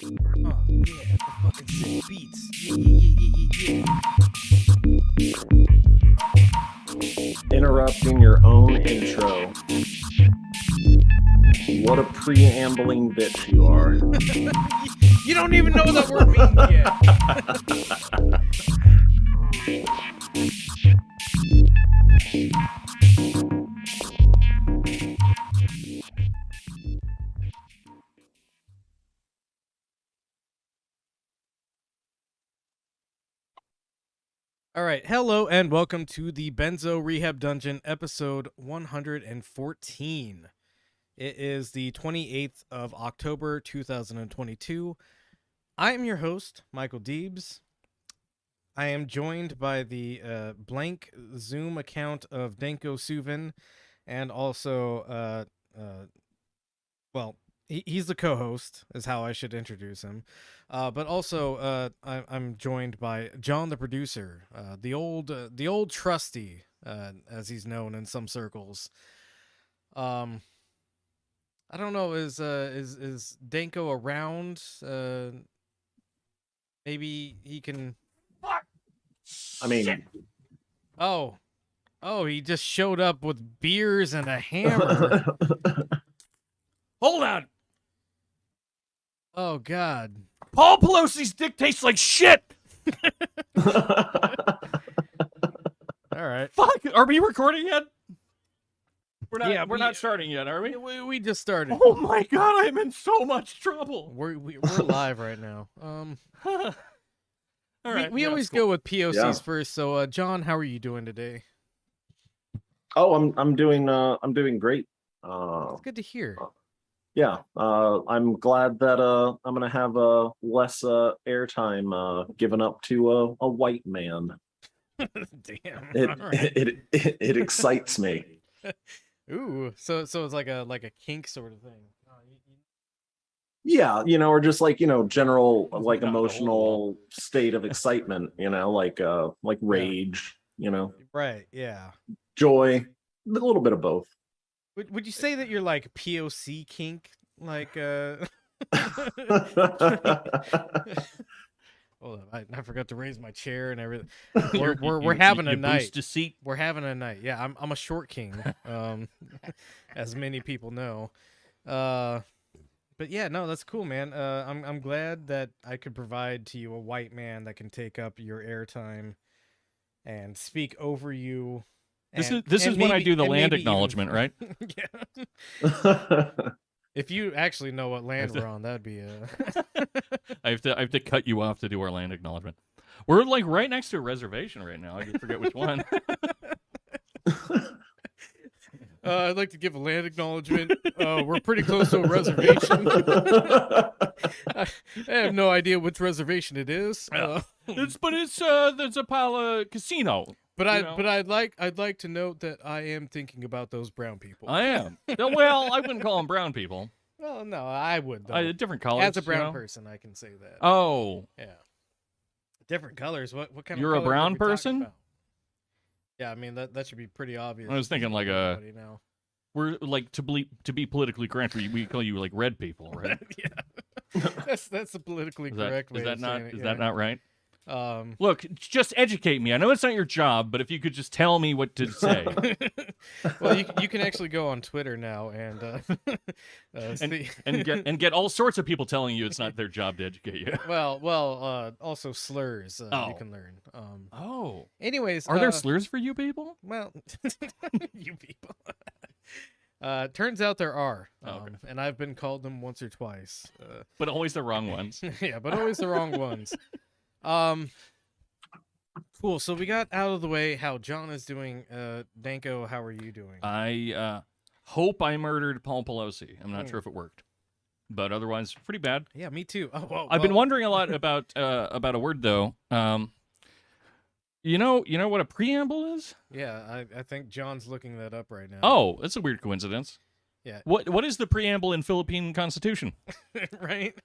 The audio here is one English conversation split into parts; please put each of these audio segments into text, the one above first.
Yeah, the fucking sick beats. Yeah. Interrupting your own intro. What a preambling bitch you are. You don't even know what that word means yet. All right, hello and welcome to the Benzo Rehab Dungeon, episode 114. It is the 28th of October, 2022. I am your host, Michael Deebs. I am joined by the blank Zoom account of Danko Suvin, and also, he's the co-host, is how I should introduce him. But also, I'm joined by John, the producer, the old trusty, as he's known in some circles. I don't know, is Danko around? Maybe he can. Fuck. I mean, Oh, he just showed up with beers and a hammer. Hold on. Oh God. Paul Pelosi's dick tastes like shit. All right. Fuck. Are we recording yet? We're not. Yeah, we're not starting yet, are we? We just started. Oh my god, I'm in so much trouble. We're live right now. All right. We always go with POCs first. So, John, how are you doing today? oh, I'm doing great. It's good to hear. Yeah, I'm glad that I'm gonna have less airtime given up to a white man. Damn. It excites me. Ooh, so it's like a kink sort of thing. Yeah, or just like general Not like the whole emotional state of excitement. like rage. Right. Yeah. Joy, a little bit of both. Would you say that you're like POC kink? Like Hold on, I forgot to raise my chair and everything. We're having a night. To seat. We're having a night. Yeah, I'm a short king, as many people know. But yeah, no, that's cool, man. I'm glad that I could provide to you a white man that can take up your airtime and speak over you. This is when I do the land acknowledgement, right? Yeah. If you actually know what land we're on, that'd be I have to cut you off to do our land acknowledgement. We're like right next to a reservation right now. I forget which one. I'd like to give a land acknowledgement. We're pretty close to a reservation. I have no idea which reservation it is. It's the Zapala Casino. But I'd like to note that I am thinking about those brown people. I am. Well, I wouldn't call them brown people. Well, no, I would though. Different colors. As a brown person, I can say that. Oh. Yeah. Different colors. What kind You're of a colors brown are we talking person? about? Yeah, I mean that should be pretty obvious. I was thinking like now. We're like to be politically correct. We call you like red people, right? Yeah. That's the politically correct way. Is that not right? Um, Look, just educate me. I know it's not your job, but if you could just tell me what to say. Well, you can actually go on Twitter now and and get all sorts of people telling you it's not their job to educate you. Well, also slurs you can learn. Anyways, are there slurs for you people? Well, you people. Turns out there are, Okay. and I've been called them once or twice. But always the wrong ones. Yeah, but always the wrong ones. Cool. So we got out of the way how John is doing. Danko, how are you doing? I hope I murdered Paul Pelosi. I'm not sure if it worked, but otherwise pretty bad. Yeah, me too. I've been wondering a lot about a word though. You know what a preamble is? Yeah, I think John's looking that up right now. Oh, that's a weird coincidence. Yeah. What is the preamble in Philippine Constitution? Right.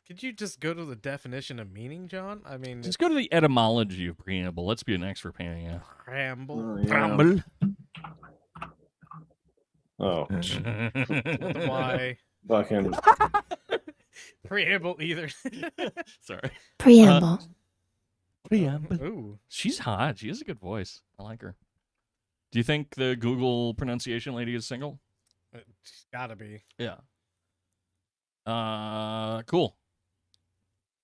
Could you just go to the definition of meaning, John? I mean, just go to the etymology of preamble. Let's be an expert painting. Yeah. Preamble. Preamble. Oh. With a Y. Fucking Preamble either. Sorry. Preamble. Preamble. Ooh. She's hot. She has a good voice. I like her. Do you think the Google pronunciation lady is single? It's gotta be. Yeah. Cool.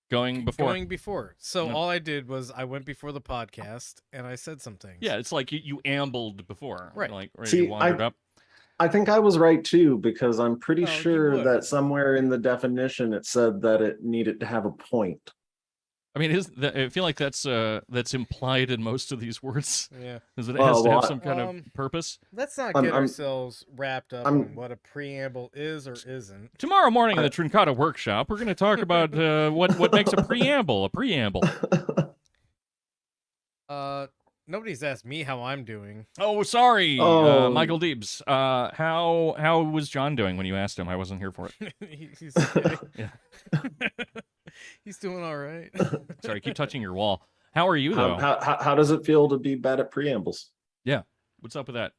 Going before. So No. all I did was I went before the podcast and I said some things. Yeah, it's like you ambled before. Right. Like, right, See, you wandered up. I think I was right too, because I'm pretty Well, you sure would. that somewhere in the definition it said that it needed to have a point. I mean, I feel like that's implied in most of these words. Yeah. Is it Well, has to have well, some kind of purpose? Let's not I'm- get I'm- ourselves wrapped up I'm- on what a preamble is or isn't. Tomorrow morning in the Trincata workshop, we're going to talk about what makes a preamble. A preamble. Nobody's asked me how I'm doing. Oh, sorry, Oh. Michael Deebs. How was John doing when you asked him? I wasn't here for it. He's Yeah. He's doing all right. Sorry, keep touching your wall. How are you though? How does it feel to be bad at preambles? What's up with that?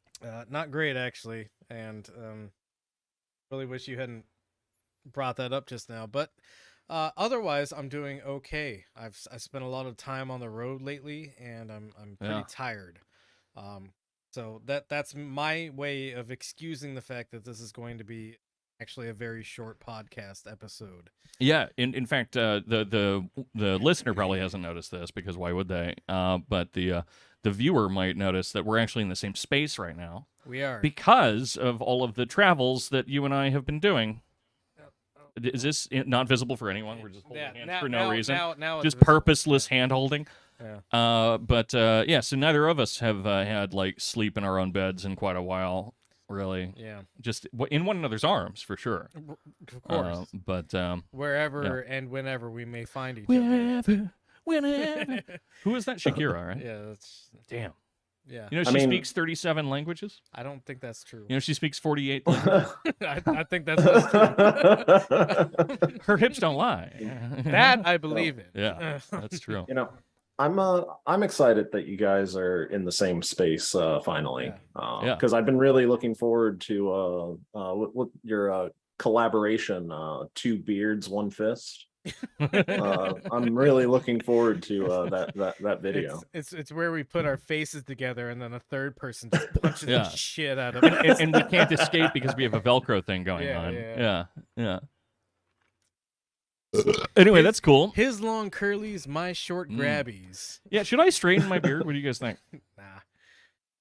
Not great actually, and really wish you hadn't brought that up just now. But otherwise, I'm doing okay. I spent a lot of time on the road lately, and I'm pretty Yeah. tired. So that's my way of excusing the fact that this is going to be actually a very short podcast episode. Yeah, in fact, the listener probably hasn't noticed this because why would they? But the viewer might notice that we're actually in the same space right now We are. because of all of the travels that you and I have been doing. Is this not visible for anyone? We're just holding hands for no reason. Now it's Just visible. purposeless hand holding. Yeah. But yeah, so neither of us have had like sleep in our own beds in quite a while, really. Yeah. Just in one another's arms for sure. Of course. But Wherever and whenever we may find each other. whenever. Who is that? Shakira, right? Yeah, that's Damn. yeah. You know, I she mean- speaks 37 languages. I don't think that's true. You know, she speaks 48 languages. I think that's true. Her hips don't lie. That I believe in. Yeah, that's true. You know, I'm excited that you guys are in the same space finally. Yeah. Because I've been really looking forward to what your collaboration, Two Beards, One Fist. I'm really looking forward to that video. It's where we put our faces together and then a third person just punches Yeah. the shit out of it. And we can't escape because we have a Velcro thing going Yeah, on. yeah. Yeah. Anyway, that's cool. His long curlies, my short Mm. grabbies. Yeah, should I straighten my beard? What do you guys think?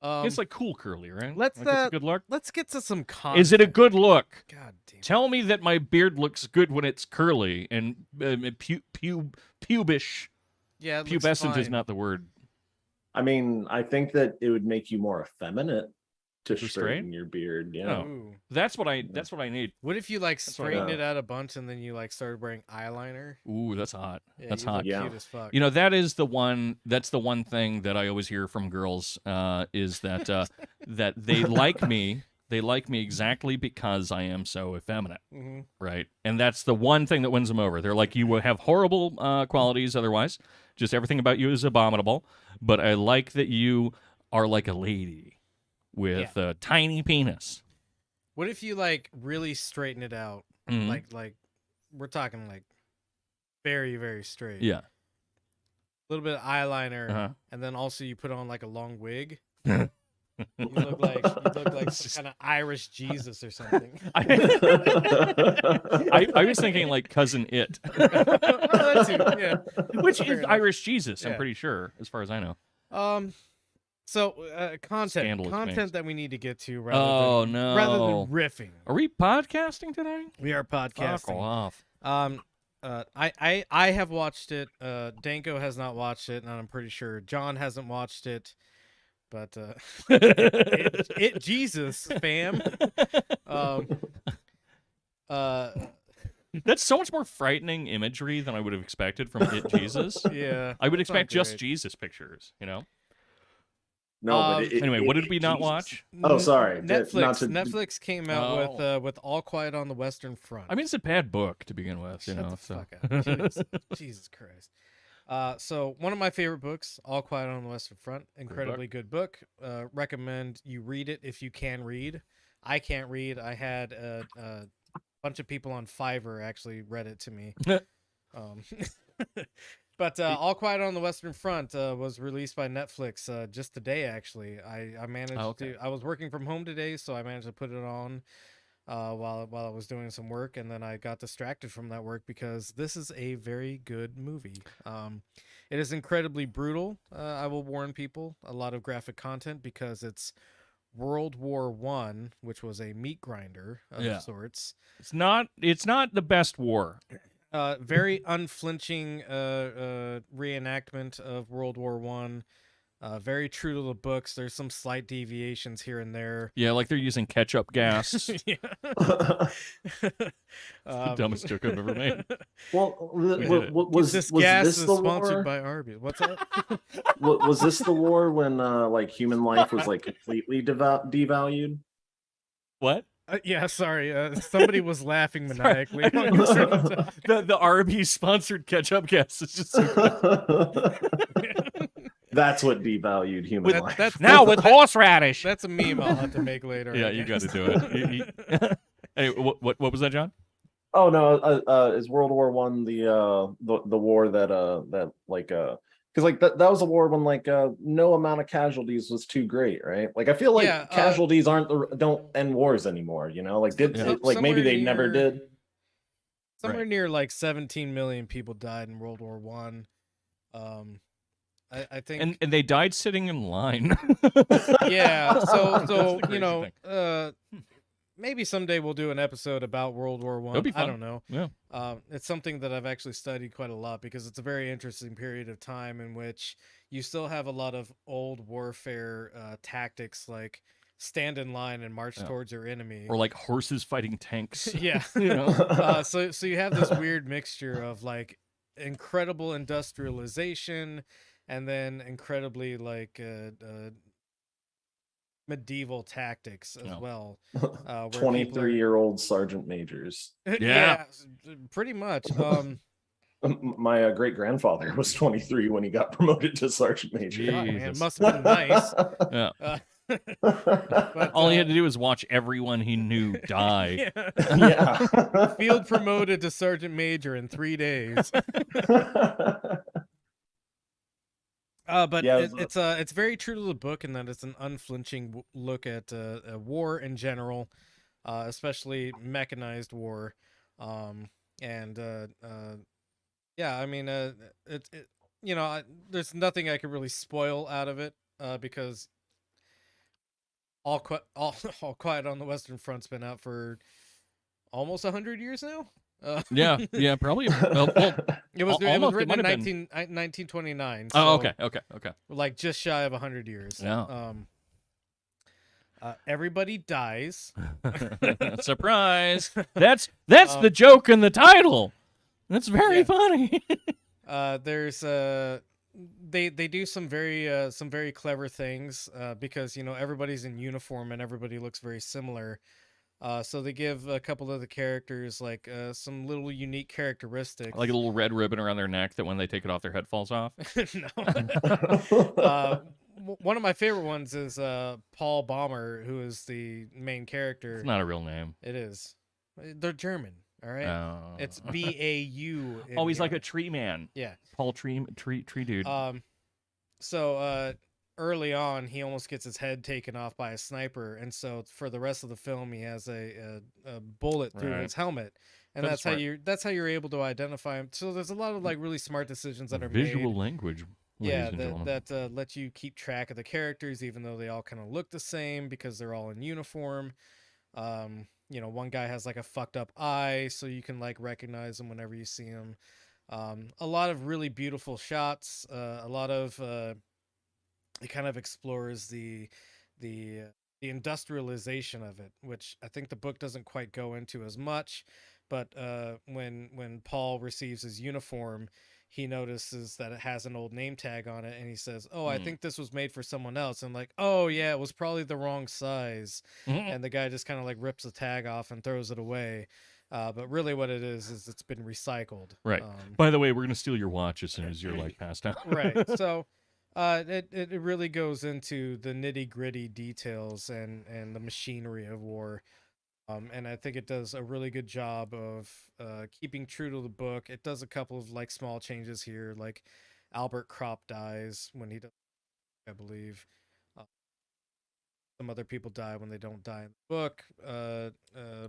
Nah. It's like cool curly, right? let's, Like it's a good look. Let's get to some content. Is it a good look? God damn it. Tell me that my beard looks good when it's curly and pubish. Yeah, it looks Pubescent is fine. not the word. I mean, I think that it would make you more effeminate to To straighten straighten? your beard. Yeah. No. Ooh. That's what I need. What if you like That's what I straightened got. it out a bunch and then you like started wearing eyeliner? Ooh, that's hot. Yeah, That's you hot. look Yeah. cute as fuck. You know, that's the one thing that I always hear from girls is that that they like me. They like me exactly because I am so effeminate, Mhm. right? And that's the one thing that wins them over. They're like, you have horrible qualities otherwise. Just everything about you is abominable. But I like that you are like a lady with a tiny penis. What if you like really straighten it out? Mhm. Like we're talking like very, very straight. Yeah. A little bit of eyeliner, Uh-huh. and then also you put on like a long wig. You look like some kind of Irish Jesus or something. I was thinking like Cousin It, Well, that too, yeah. which Fair is enough. Irish Jesus. I'm Yeah. pretty sure, as far as I know. So content Scandalous things. that we need to get to Oh, rather no. than riffing. Are we podcasting today? We are Fuck podcasting. off. I have watched it. Danko has not watched it, and I'm pretty sure John hasn't watched it. But it Jesus, fam. That's so much more frightening imagery than I would have expected from It Jesus. Yeah. I would it's not expect just great. Jesus pictures, you know? No, but Anyway, what did we not Jesus. watch? Oh, sorry. Not Netflix came out with All Quiet on the Western Front. I mean, it's a bad book to begin with, you Shut know. the So. fuck up. Jesus Christ. So one of my favorite books, All Quiet on the Western Front, incredibly good book. Recommend you read it if you can read. I can't read. I had bunch of people on Fiverr actually read it to me. um, but All Quiet on the Western Front was released by Netflix just today. Actually, I managed to. I was working from home today, so I managed to put it on while I was doing some work, and then I got distracted from that work because this is a very good movie. It is incredibly brutal. I will warn people, a lot of graphic content because it's World War I, which was a meat grinder of sorts. It's not the best war. Very unflinching reenactment of World War One. Very true to the books. There's some slight deviations here and there. Yeah, like they're using ketchup gas. Yeah. The dumbest joke I've ever made. Well, was this was gas this is the sponsored war? by Arby's. What's that? Was this the war when like human life was like completely devalued? What? Yeah, sorry. Somebody was laughing maniacally. when you said that. The Arby's sponsored ketchup gas is just so That's what devalued human life. now with horseradish. That's a meme I'll have to make later. Yeah, you got to do it. Anyway, what was that, John? Oh no, is World War One the war that like because like that was a war when like no amount of casualties was too great, right? Like I feel like casualties don't end wars anymore, you know? Like maybe they never did. Somewhere near like 17 million people died in World War One. I think, and they died sitting in line. Yeah, so you know, maybe someday we'll do an episode about World War One. I don't know. Yeah. It's something that I've actually studied quite a lot because it's a very interesting period of time in which you still have a lot of old warfare tactics like stand in line and march towards your enemy, or like horses fighting tanks. Yeah. You know? So you have this weird mixture of like incredible industrialization and then incredibly like medieval tactics as well. 23-year-old sergeant majors. Yeah, pretty much. My great grandfather was 23 when he got promoted to sergeant major. Oh, man, it must have been nice. Yeah. But, all he had to do was watch everyone he knew die. Yeah. Field promoted to sergeant major in 3 days. But yeah, it's very true to the book in that it's an unflinching look at war in general, especially mechanized war, and yeah, I mean, you know, there's nothing I could really spoil out of it because all Quiet on the Western Front's been out for almost 100 years now. Yeah, probably. Well, it was written in 1929. So, oh, okay. Like just shy of 100 years. Yeah. Everybody dies. Surprise! That's the joke in the title. That's very funny. There's they do some very clever things because you know everybody's in uniform and everybody looks very similar. So they give a couple of the characters like some little unique characteristics, like a little red ribbon around their neck that when they take it off, their head falls off. No. One of my favorite ones is Paul Baumer, who is the main character. It's not a real name. It is. They're German. All right. Oh. It's BAU. Oh, he's like a tree man. Yeah. Paul tree dude. So early on, he almost gets his head taken off by a sniper, and so for the rest of the film, he has a bullet through his helmet, and that's how you're able to identify him. So there's a lot of like really smart decisions that are visual made. language. Yeah, that let you keep track of the characters, even though they all kind of look the same because they're all in uniform. You know, one guy has like a fucked up eye, so you can like recognize him whenever you see him. A lot of really beautiful shots. A lot of it kind of explores the industrialization of it, which I think the book doesn't quite go into as much. But when Paul receives his uniform, he notices that it has an old name tag on it, and he says, "Oh, I think this was made for someone else." And like, "Oh yeah, it was probably the wrong size." And the guy just kind of like rips the tag off and throws it away. But really, what it is it's been recycled. Right. By the way, we're gonna steal your watch as soon as you're like passed out. Right. So. It really goes into the nitty gritty details and the machinery of war. And I think it does a really good job of keeping true to the book. It does a couple of like small changes here, like Albert Kropp dies when he does, I believe. Uh, some other people die when they don't die in the book,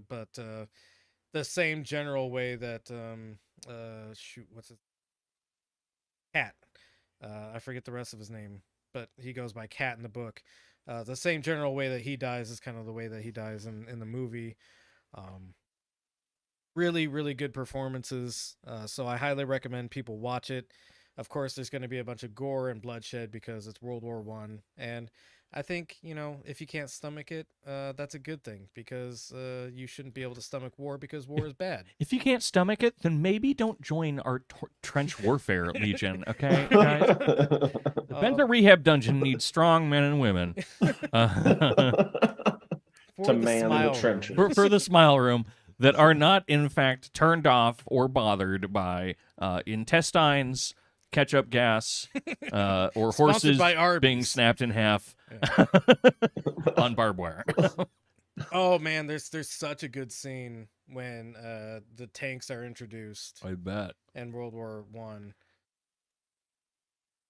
but the same general way that shoot, what's his Cat? I forget the rest of his name, but he goes by Cat in the book. The same general way that he dies is kind of the way that he dies in the movie. Um, really, really good performances. So I highly recommend people watch it. Of course, there's going to be a bunch of gore and bloodshed because it's World War One, and I think if you can't stomach it, that's a good thing because you shouldn't be able to stomach war because war is bad. If you can't stomach it, then maybe don't join our trench warfare legion, okay, guys? The Benzo Rehab dungeon needs strong men and women. To man in the trenches. For the smile room that are not, in fact, turned off or bothered by intestines, ketchup gas, or horses being snapped in half on barbed wire. Oh man, there's such a good scene when the tanks are introduced. I bet. In World War One,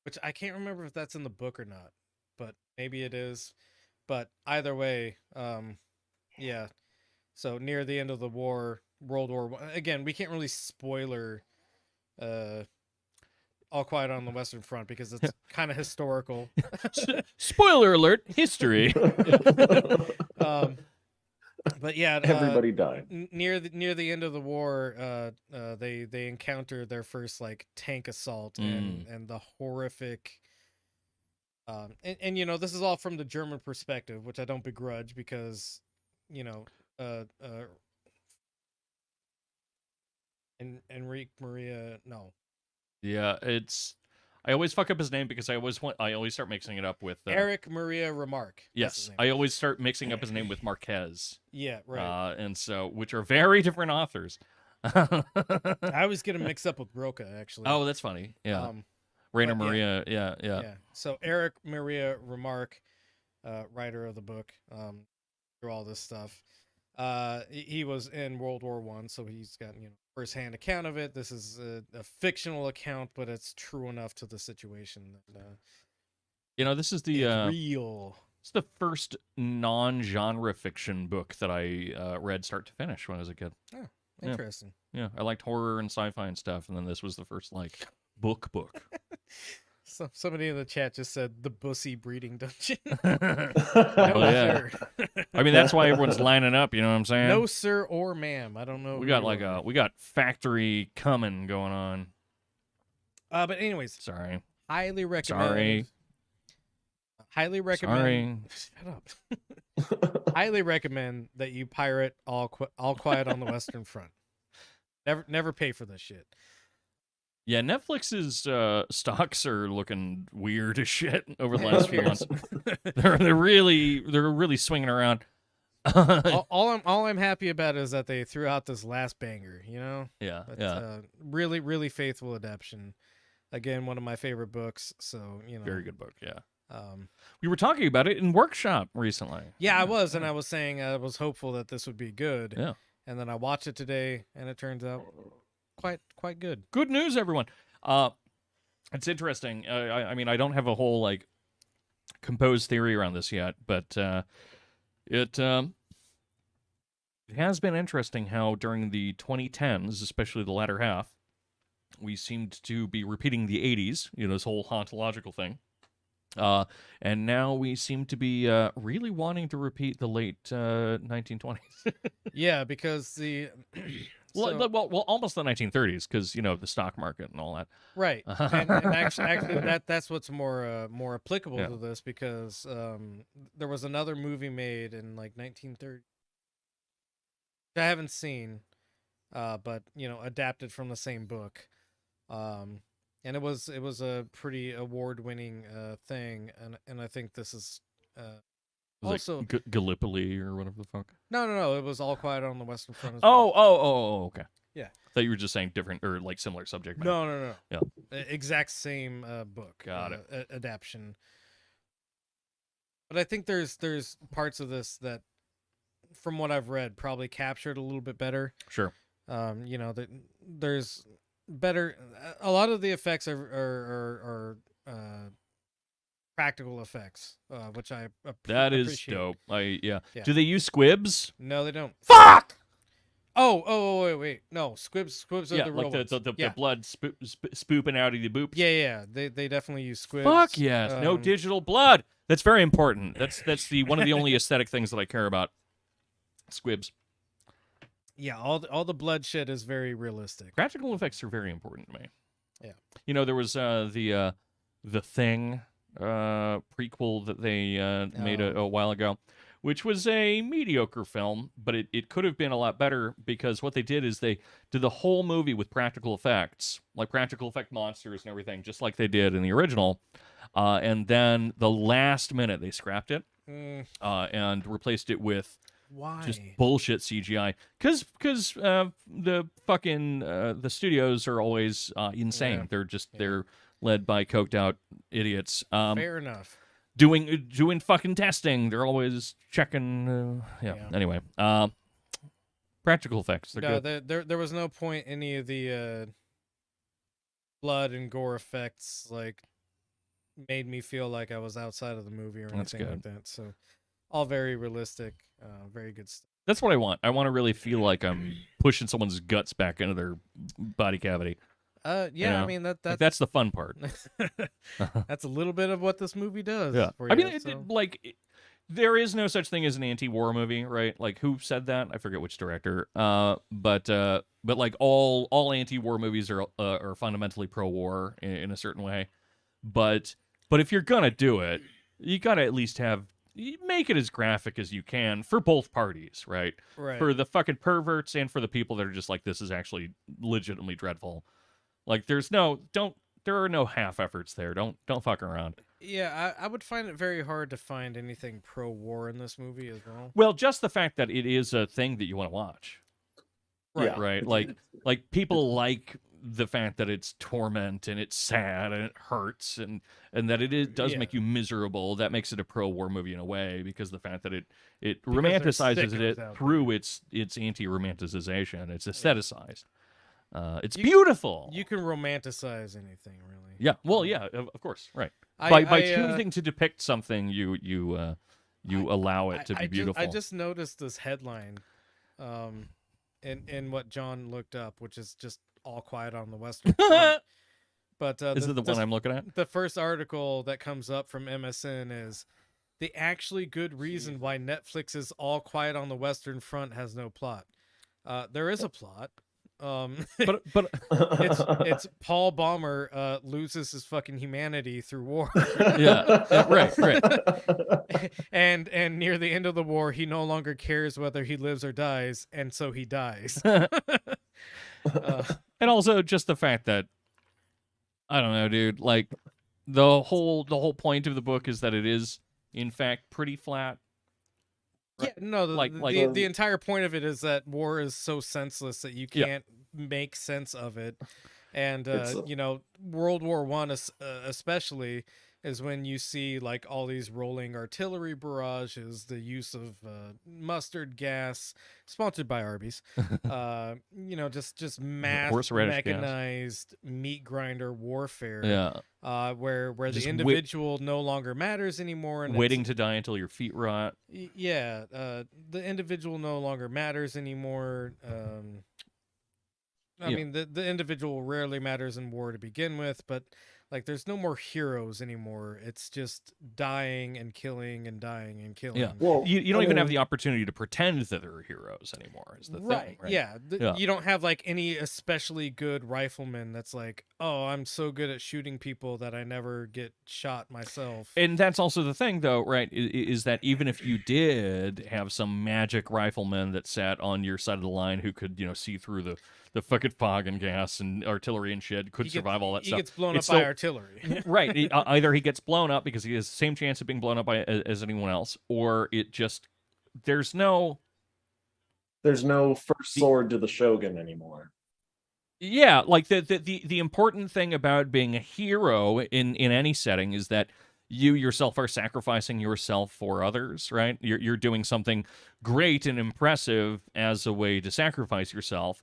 which I can't remember if that's in the book or not, but maybe it is. But either way, yeah. So near the end of the war, World War One. Again, we can't really spoiler All Quiet on the Western Front because it's kind of historical. Spoiler alert: history. But yeah, everybody died near the end of the war. They encounter their first like tank assault and the horrific. And this is all from the German perspective, which I don't begrudge because Enrique Maria Yeah, I always fuck up his name because I always start mixing it up with Eric Maria Remarque. Yes, I always start mixing up his name with Marquez. Yeah, right. And so, which are very different authors. I always get him mixed up with Roca, actually. Oh, that's funny. Yeah. Rainer Maria. Yeah. So Eric Maria Remarque, writer of the book, through all this stuff. He was in World War One, so he's got first-hand account of it. This is a fictional account, but it's true enough to the situation. This is the real. It's the first non-genre fiction book that I read start to finish when I was a kid. Oh, interesting. Yeah, I liked horror and sci-fi and stuff, and then this was the first book. So somebody in the chat just said the Bussy breeding dungeon. Oh yeah. I mean, that's why everyone's lining up. You know what I'm saying? No sir or ma'am. I don't know. We got factory coming going on. But anyways, sorry. Highly recommend. Sorry. Highly recommend. Shut up. Highly recommend that you pirate All Quiet on the Western Front. Never pay for this shit. Yeah, Netflix's stocks are looking weird as shit over the last few months. They're really swinging around. all I'm happy about is that they threw out this last banger. Yeah, really, really faithful adaptation. Again, one of my favorite books. So very good book. Yeah. We were talking about it in workshop recently. Yeah, I was, and I was saying I was hopeful that this would be good. Yeah. And then I watched it today, and it turns out quite good. Good news, everyone. It's interesting. I mean, I don't have a whole composed theory around this yet, but it has been interesting how during the 2010s, especially the latter half, we seemed to be repeating the 80s. This whole hauntological thing. And now we seem to be really wanting to repeat the late 1920s. Yeah, because the well, almost the 1930s, because the stock market and all that. Right, and actually, that's what's more applicable to this because there was another movie made in 1930. I haven't seen, but adapted from the same book. And it was a pretty award-winning thing, and I think this is also Gallipoli or whatever the fuck. No, it was All Quiet on the Western Front. Oh, okay. Yeah, I thought you were just saying different or similar subject matter. No. Yeah, exact same book. Got it. Adaptation. But I think there's parts of this that from what I've read, probably captured a little bit better. Sure. You know, there's better. A lot of the effects are practical effects, which I That is appreciate. dope. Yeah. Yeah. Do they use squibs? No, they don't. Fuck! Oh, wait. No, squibs are Yeah, the real like ones. the blood spooping out of the boops. Yeah. They definitely use squibs. Fuck yes, no digital blood. That's very important. That's the one of the only aesthetic things that I care about. Squibs. Yeah, all the bloodshed is very realistic. Practical effects are very important to me. Yeah. You know, there was the Thing prequel that they made a while ago, which was a mediocre film, but it could have been a lot better because what they did is they did the whole movie with practical effects, like practical effect monsters and everything, just like they did in the original. And then the last minute they scrapped it and replaced it with Why? just bullshit CGI. Because the fucking the studios are always insane. Yeah. They're led by coked out idiots. Fair enough. Doing fucking testing. They're always checking. Yeah. Anyway, practical effects. They're No, good. there was no point any of the blood and gore effects like made me feel like I was outside of the movie or That's anything like good. that. So all very realistic, very good stuff. That's what I want. I want to really feel like I'm pushing someone's guts back into their body cavity. Yeah, You know? I mean Like, that that's the fun part. that's a little bit of what this movie does. Yeah. For I you, mean, so. there is no such thing as an anti-war movie, right? Like, who said that? I forget which director. But like all anti-war movies are fundamentally pro-war in a certain way. But if you're gonna do it, you gotta at least make it as graphic as you can for both parties, right? Right. For the fucking perverts and for the people that are just like, this is actually legitimately dreadful. Like, there are no half efforts there. Don't fuck around. Yeah, I would find it very hard to find anything pro-war in this movie as well. Well, just the fact that it is a thing that you want to watch. Yeah. Right? Like people like the fact that it's torment and it's sad and it hurts and that does Yeah. make you miserable. That makes it a pro-war movie in a way because the fact that it there's romanticizes sickos it out through its anti-romanticization. It's aestheticized. It's beautiful. You can romanticize anything, really. Yeah. Well, yeah, of course, right. I By choosing to depict something, you allow it to be beautiful. I just noticed this headline, in what John looked up, which is just All Quiet on the Western Front. But Is it the one I'm looking at? The first article that comes up from MSN is the actually good reason why Netflix's All Quiet on the Western Front has no plot. There is a plot. But it's Paul Baumer loses his fucking humanity through war. yeah, right. and near the end of the war, he no longer cares whether he lives or dies, and so he dies. And also just the fact that I don't know, dude. Like the whole point of the book is that it is in fact pretty flat. Yeah, no, the entire point of it is that war is so senseless that you can't make sense of it. And World War I especially is when you see like all these rolling artillery barrages, the use of mustard gas, sponsored by Arby's. Just mass Horseradish mechanized meat grinder warfare. Yeah. Where Just the individual no longer matters anymore, and waiting to die until your feet rot. Yeah, the individual no longer matters anymore. I mean, the individual rarely matters in war to begin with, but like, there's no more heroes anymore. It's just dying and killing and dying and killing. Yeah. Well, You don't even have the opportunity to pretend that there are heroes anymore. Is the thing, right? Yeah. You don't have like any especially good rifleman that's like, oh, I'm so good at shooting people that I never get shot myself. And that's also the thing, though, right? Is that even if you did have some magic rifleman that sat on your side of the line who could, see through the fucking fog and gas and artillery and shit, could survive all that stuff. He gets blown up by artillery. Right. Either he gets blown up because he has the same chance of being blown up as anyone else, or it just there's no first sword to the shogun anymore. Yeah, like the important thing about being a hero in any setting is that you yourself are sacrificing yourself for others, right? You're doing something great and impressive as a way to sacrifice yourself.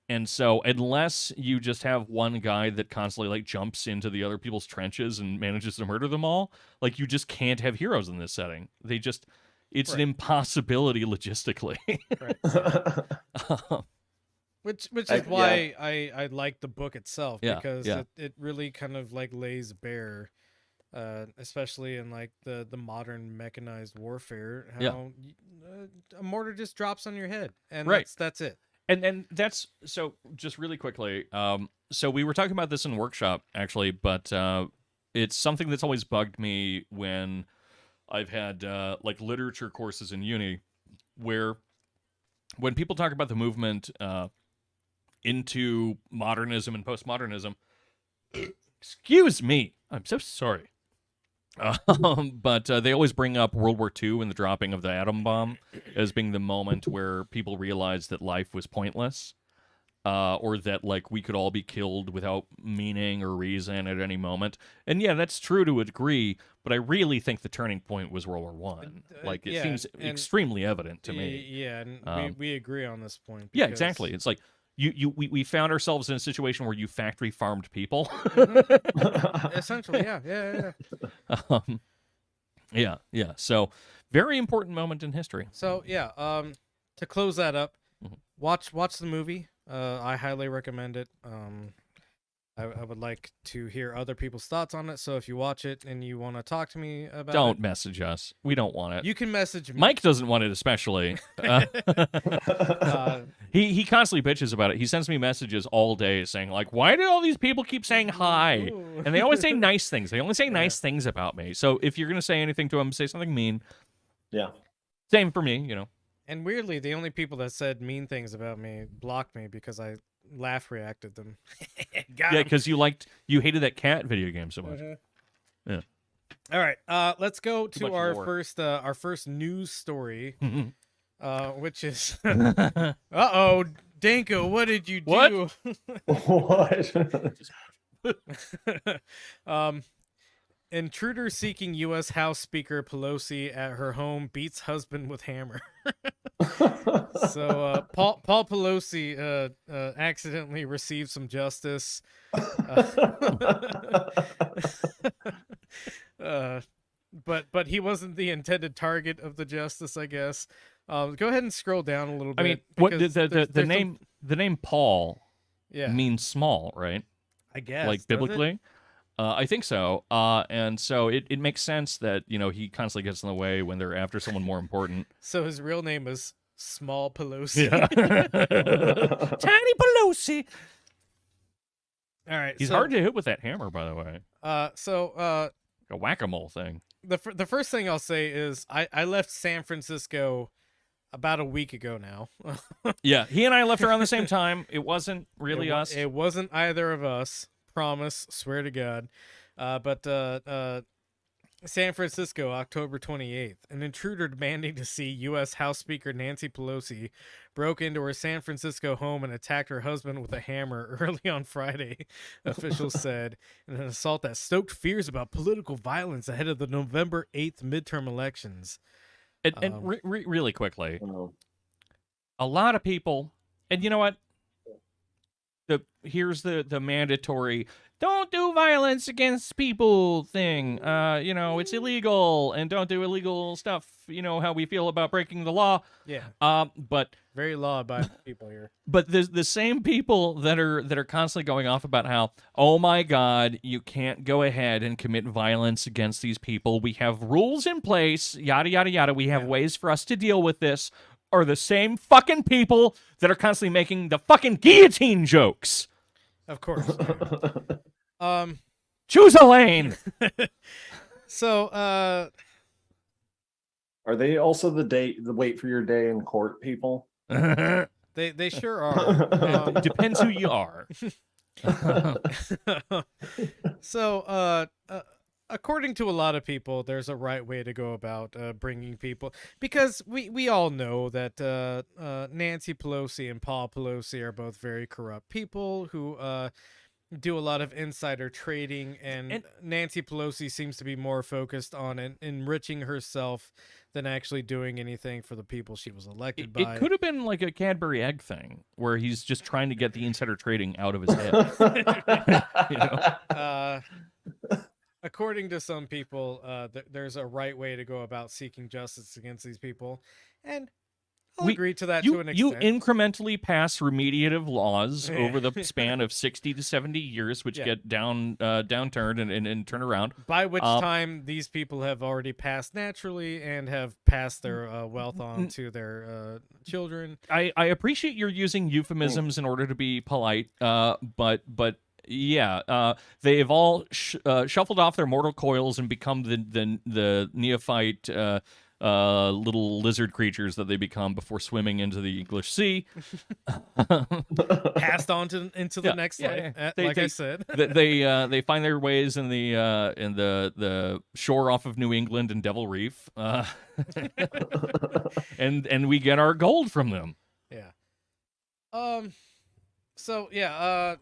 And so unless you just have one guy that constantly like jumps into the other people's trenches and manages to murder them all, like you just can't have heroes in this setting. It's an Right. impossibility logistically. Right. Which is Yeah. why I like the book itself, Yeah, because yeah. it really kind of like lays bare, especially in like the modern mechanized warfare, how Yeah. a mortar just drops on your head, and Right. that's it. And that's so just really quickly. So we were talking about this in workshop actually, but it's something that's always bugged me when I've had like literature courses in uni, where when people talk about the movement into modernism and postmodernism, excuse me, I'm so sorry. But they always bring up World War II and the dropping of the atom bomb as being the moment where people realized that life was pointless, or that like we could all be killed without meaning or reason at any moment. And yeah, that's true to a degree, but I really think the turning point was World War One. Like it yeah, seems and- extremely evident to me. Yeah, and we agree on this point. Yeah, because- exactly. It's like we found ourselves in a situation where you factory farmed people. Essentially, yeah. Yeah. So very important moment in history. So yeah, to close that up, Mhm. watch the movie. I highly recommend it. I would like to hear other people's thoughts on it. So if you watch it and you want to talk to me about Don't it, message us. We don't want it. you can message me. Mike doesn't want it especially. He constantly bitches about it. He sends me messages all day saying like, "Why do all these people keep saying hi?" Ooh. And they always say nice things. They only say Yeah. nice things about me. So if you're gonna say anything to him, say something mean. Yeah. Same for me, you know. And weirdly, the only people that said mean things about me blocked me because I laugh reacted them. Got Yeah, 'em. because you hated that cat video game so much. Mhm. Yeah. All right. Let's go Too to much our first news story, which is what? uh-oh, Danko, what did you What? do? What? Intruder seeking U.S. House Speaker Pelosi at her home beats husband with hammer. So Paul Pelosi accidentally received some justice. But he wasn't the intended target of the justice, I guess. Go ahead and scroll down a little bit. I mean, what because the there's name the name Paul yeah, means small, right? I guess, Like does it? biblically. I think so. And so it makes sense that, you know, he constantly gets in the way when they're after someone more important. So his real name is Small Pelosi. Tiny Pelosi. All right. He's so, hard to hit with that hammer, by the way. So A whack-a-mole thing. the first thing I'll say is I left San Francisco about a week ago now. Yeah, he and I left around the same time. It wasn't really us. It wasn't either of us. Promise, swear to God. But San Francisco, October 28th. An intruder demanding to see U.S. House Speaker Nancy Pelosi broke into her San Francisco home and attacked her husband with a hammer early on Friday, officials said, in an assault that stoked fears about political violence ahead of the November 8th midterm elections. And really quickly, Oh. a lot of people, and you know what? Here's the mandatory don't do violence against people thing. You know, it's illegal and don't do illegal stuff. You know how we feel about breaking the law. Yeah, But very law-abiding people here. But the same people that are constantly going off about how, oh my God, you can't go ahead and commit violence against these people. We have rules in place, yada yada yada. We have ways for us to deal with this. Are the same fucking people that are constantly making the fucking guillotine jokes. Of course. Choose a lane. So Are they also the wait for your day in court people? they sure are. Depends who you are. So according to a lot of people, there's a right way to go about bringing people, because we all know that Nancy Pelosi and Paul Pelosi are both very corrupt people who do a lot of insider trading, and Nancy Pelosi seems to be more focused on enriching herself than actually doing anything for the people she was elected by. It could have been like a Cadbury egg thing where he's just trying to get the insider trading out of his head. You know? According to some people, there's a right way to go about seeking justice against these people, and I'll agree to that to an extent. You incrementally pass remediative laws over the span of 60 to 70 years, which get downturned and turn around. By which time these people have already passed naturally and have passed their wealth on to their children. I appreciate you're using euphemisms in order to be polite, but yeah, they've all shuffled off their mortal coils and become the neophyte little lizard creatures that they become before swimming into the English Sea. Passed on into the next life. I said, they find their ways in the shore off of New England and Devil Reef, and we get our gold from them. Yeah. So yeah.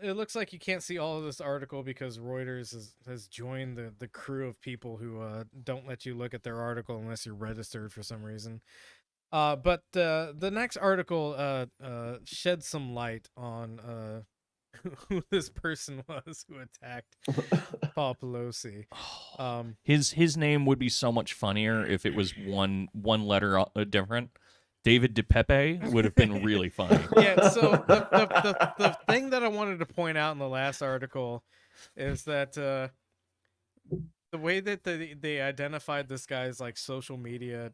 It looks like you can't see all of this article because Reuters has joined the crew of people who don't let you look at their article unless you're registered for some reason. But the next article sheds some light on who this person was who attacked Paul Pelosi. His name would be so much funnier if it was one letter different. David DePepe would have been really funny. Yeah, so the thing that I wanted to point out in the last article is that the way that they identified this guy's like social media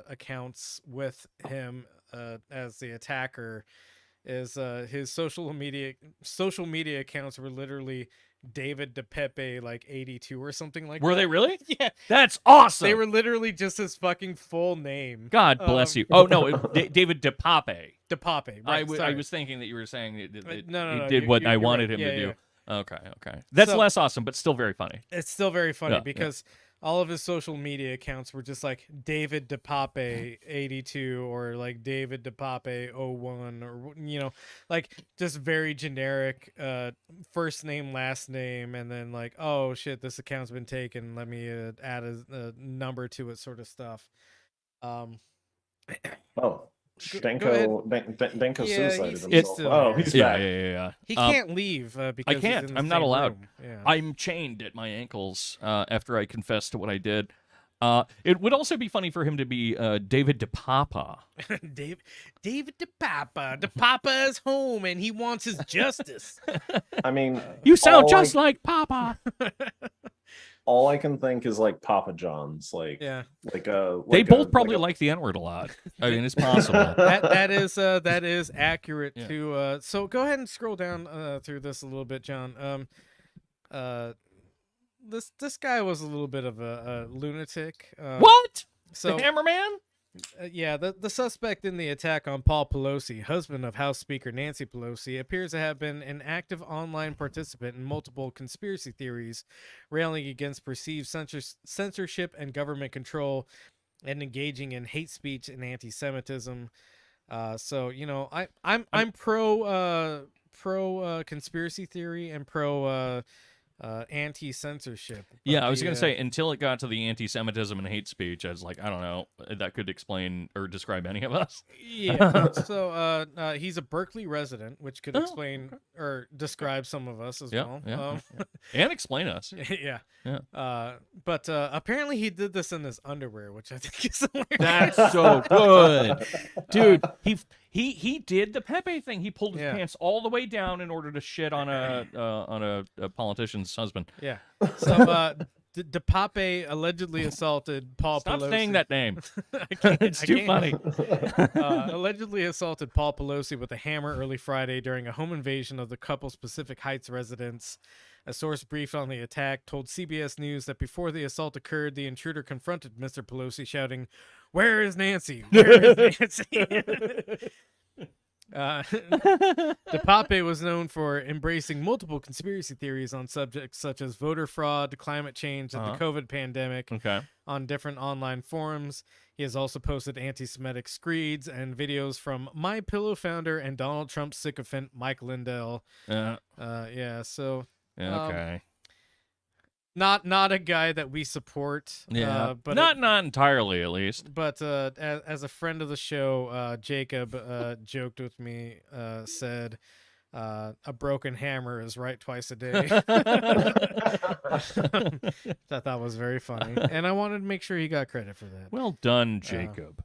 accounts with him as the attacker is his social media accounts were literally David DePepe like 82 or something like that. Were they really? Yeah. That's awesome. They were literally just his fucking full name. God bless you. Oh, no, David DePape. DePape. Right, I was thinking that you were saying that no, he did what I wanted right. him to do. Okay. That's less awesome, but still very funny. It's still very funny because all of his social media accounts were just like David DePape 82 or like David DePape 01 or like just very generic first name, last name, and then like, oh shit, this account's been taken. Let me add a number to it, sort of stuff. Danko suicided himself. He's back. Yeah. He can't leave because I can't. he's in the I'm not same allowed. room. Yeah. I'm chained at my ankles after I confessed to what I did. It would also be funny for him to be David DePapa. David DePapa. DePapa is home and he wants his justice. I mean, you sound just like Papa. All I can think is like Papa John's, they both probably like the N-word a lot. I mean, it's possible. that is accurate too. So go ahead and scroll down through this a little bit, John. This guy was a little bit of a lunatic. What? So the Hammerman? The suspect in the attack on Paul Pelosi, husband of House Speaker Nancy Pelosi, appears to have been an active online participant in multiple conspiracy theories, railing against perceived censorship and government control, and engaging in hate speech and anti-Semitism. So I'm pro conspiracy theory and pro anti-censorship. Yeah, I was going to say, until it got to the anti-Semitism and hate speech, I was like, I don't know, that could explain or describe any of us. Yeah, so he's a Berkeley resident, which could explain or describe some of us as well. Yeah. And explain us. Yeah. But apparently he did this in his underwear, which I think is hilarious. That's so good. Dude, he did the Pepe thing. He pulled his pants all the way down in order to shit on a politician's husband. Yeah. So DePape allegedly assaulted Paul Pelosi. Stop saying that name. It's too funny. Allegedly assaulted Paul Pelosi with a hammer early Friday during a home invasion of the couple's Pacific Heights residence. A source briefed on the attack told CBS News that before the assault occurred, the intruder confronted Mr. Pelosi, shouting, "Where is Nancy? Where is Nancy?" DePape was known for embracing multiple conspiracy theories on subjects such as voter fraud, climate change, and the COVID pandemic on different online forums. He has also posted anti-Semitic screeds and videos from My Pillow founder and Donald Trump sycophant Mike Lindell. Yeah, so Okay. not a guy that we support. Yeah, but not entirely, at least. But as a friend of the show, Jacob joked with me, said, "A broken hammer is right twice a day." That thought was very funny, and I wanted to make sure he got credit for that. Well done, Jacob.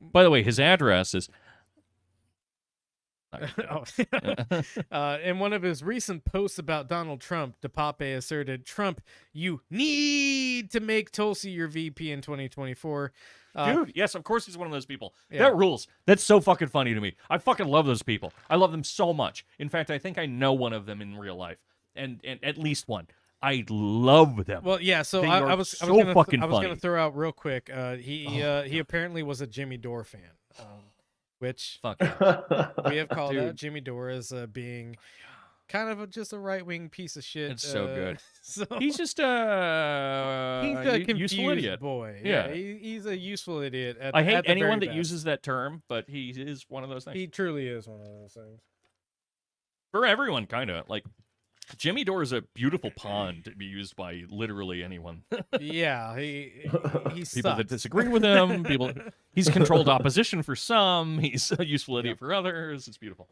By the way, his address is. In one of his recent posts about Donald Trump, DePape asserted, "Trump, you need to make Tulsi your VP in 2024." Dude, yes, of course he's one of those people. Yeah. That rules. That's so fucking funny to me. I fucking love those people. I love them so much. In fact, I think I know one of them in real life, and at least one. I love them. Well, yeah. So They I are was so gonna fucking I was funny. gonna throw out real quick. He apparently was a Jimmy Dore fan, which Fuck. we have called Dude. out Jimmy Dore as being kind of just a right wing piece of shit. It's so good. So He's just he's a useful confused idiot. boy. Yeah. He's a useful idiot. I hate at the anyone very that best. uses that term, but he is one of those things. He truly is one of those things. For everyone, kind of. Like, Jimmy Dore is a beautiful pond to be used by literally anyone. Yeah, he People that sucks. disagree with him, he's controlled opposition for some, he's a useful idiot for others. It's beautiful.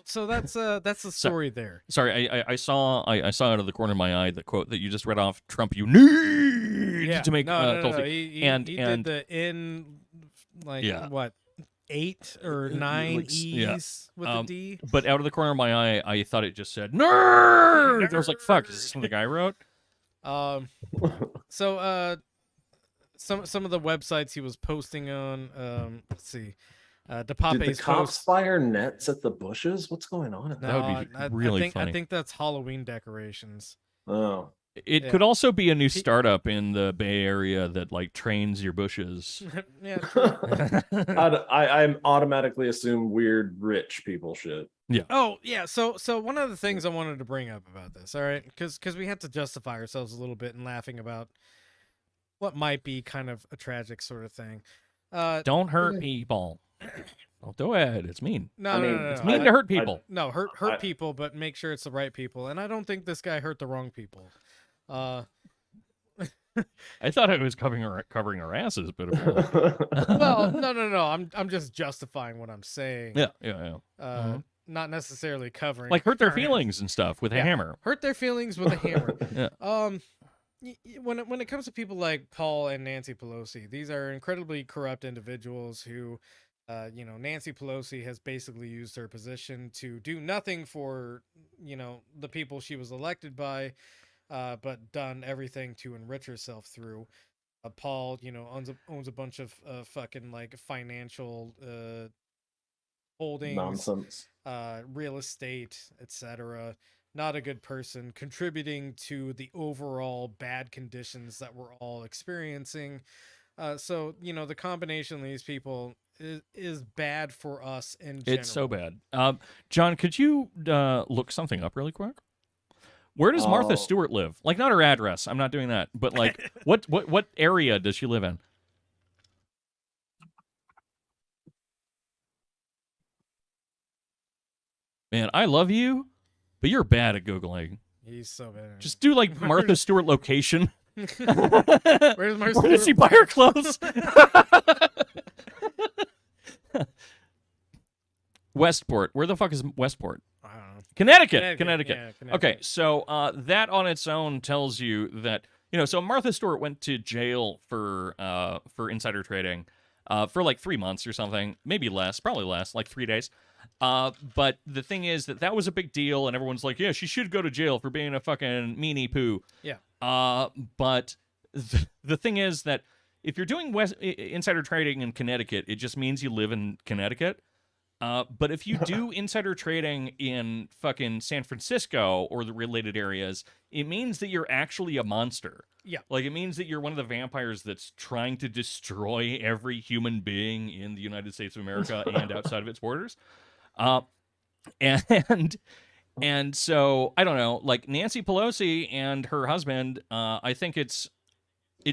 So that's the story there. Sorry, I saw out of the corner of my eye the quote that you just read off. Trump, you need Yeah. to make no. Tulsi. He and did the what 8 or 9 like, yeah. E's with a D. But out of the corner of my eye, I thought it just said nerd. I was like, "Fuck, is this something I wrote?" So some of the websites he was posting on. Let's see. Did the DePape's cops post. fire nets at the bushes? What's going on? That would be really funny. I think that's Halloween decorations. Oh, It could also be a new startup in the Bay Area that like trains your bushes. Yeah. True. I'm automatically assume weird rich people shit. Oh yeah, so one of the things I wanted to bring up about this, all right, because we had to justify ourselves a little bit in laughing about what might be kind of a tragic sort of thing. Don't hurt people. Don't do it. It's mean. No, no, It's mean to hurt people. No, hurt people, but make sure it's the right people. And I don't think this guy hurt the wrong people. I thought I was covering our asses, but well, no. I'm just justifying what I'm saying. yeah. Not necessarily covering. Like hurt their current- feelings and stuff with a hammer. Hurt their feelings with a hammer. Yeah. When it comes to people like Paul and Nancy Pelosi, these are incredibly corrupt individuals who, Nancy Pelosi has basically used her position to do nothing for, the people she was elected by, but done everything to enrich herself through. Paul, owns a bunch of fucking like financial holdings, Nonsense. real estate, etc. Not a good person, contributing to the overall bad conditions that we're all experiencing. So the combination of these people is bad for us in general. It's so bad. John, could you look something up really quick? Where does Martha Stewart live? Like, not her address. I'm not doing that. But like, what area does she live in? Man, I love you, but you're bad at Googling. He's so bad. Just do like Martha Stewart location. Where's Martha Where does she Stewart? buy her clothes? Westport. Where the fuck is Westport? I don't know. Connecticut. Yeah, Okay, so that on its own tells you that so Martha Stewart went to jail for insider trading for like 3 months or something, maybe less, probably less, like 3 days. But the thing is that was a big deal, and everyone's like, yeah, she should go to jail for being a fucking meanie poo. Yeah. But the thing is that if you're doing insider trading in Connecticut, it just means you live in Connecticut. But if you do insider trading in fucking San Francisco or the related areas, it means that you're actually a monster. Yeah. Like, it means that you're one of the vampires that's trying to destroy every human being in the United States of America and outside of its borders. And And so I don't know, like Nancy Pelosi and her husband, I think it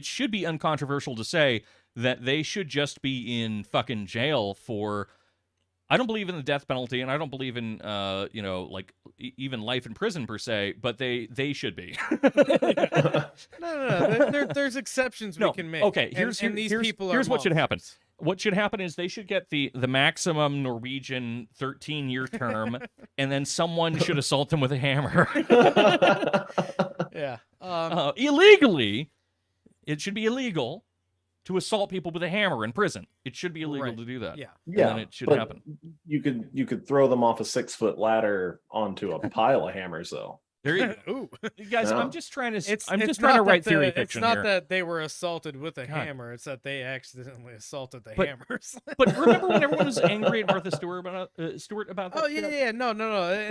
should be uncontroversial to say that they should just be in fucking jail for. I don't believe in the death penalty, and I don't believe in like even life in prison per se, but they should be. No. There's exceptions we can make. Okay, here's people here's are what should happen. monsters. What should happen is they should get the maximum Norwegian 13-year term, and then someone should assault them with a hammer. Yeah. Illegally, it should be illegal to assault people with a hammer in prison. It should be illegal to do that. Yeah. And then it should but happen. You could throw them off a 6-foot ladder onto a pile of hammers, though. There you go. Ooh. You guys, No. I'm just trying to. It's I'm it's just trying not to write that theory the- fiction It's not here. that they were assaulted with a God. hammer. It's that they accidentally assaulted the But- hammers. But remember when everyone was angry at Martha Stewart about that? Oh shit? yeah. No. It's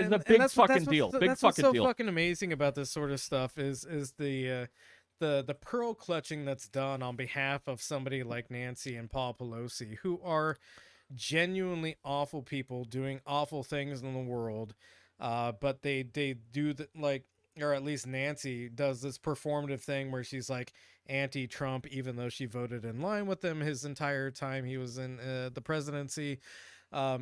a And big that's fucking that's deal. What's, Big that's fucking what's so deal. fucking amazing about this sort of stuff is the pearl clutching that's done on behalf of somebody like Nancy and Paul Pelosi, who are genuinely awful people doing awful things in the world, but they do or at least Nancy does this performative thing where she's like anti-Trump, even though she voted in line with him his entire time he was in the presidency. Yeah,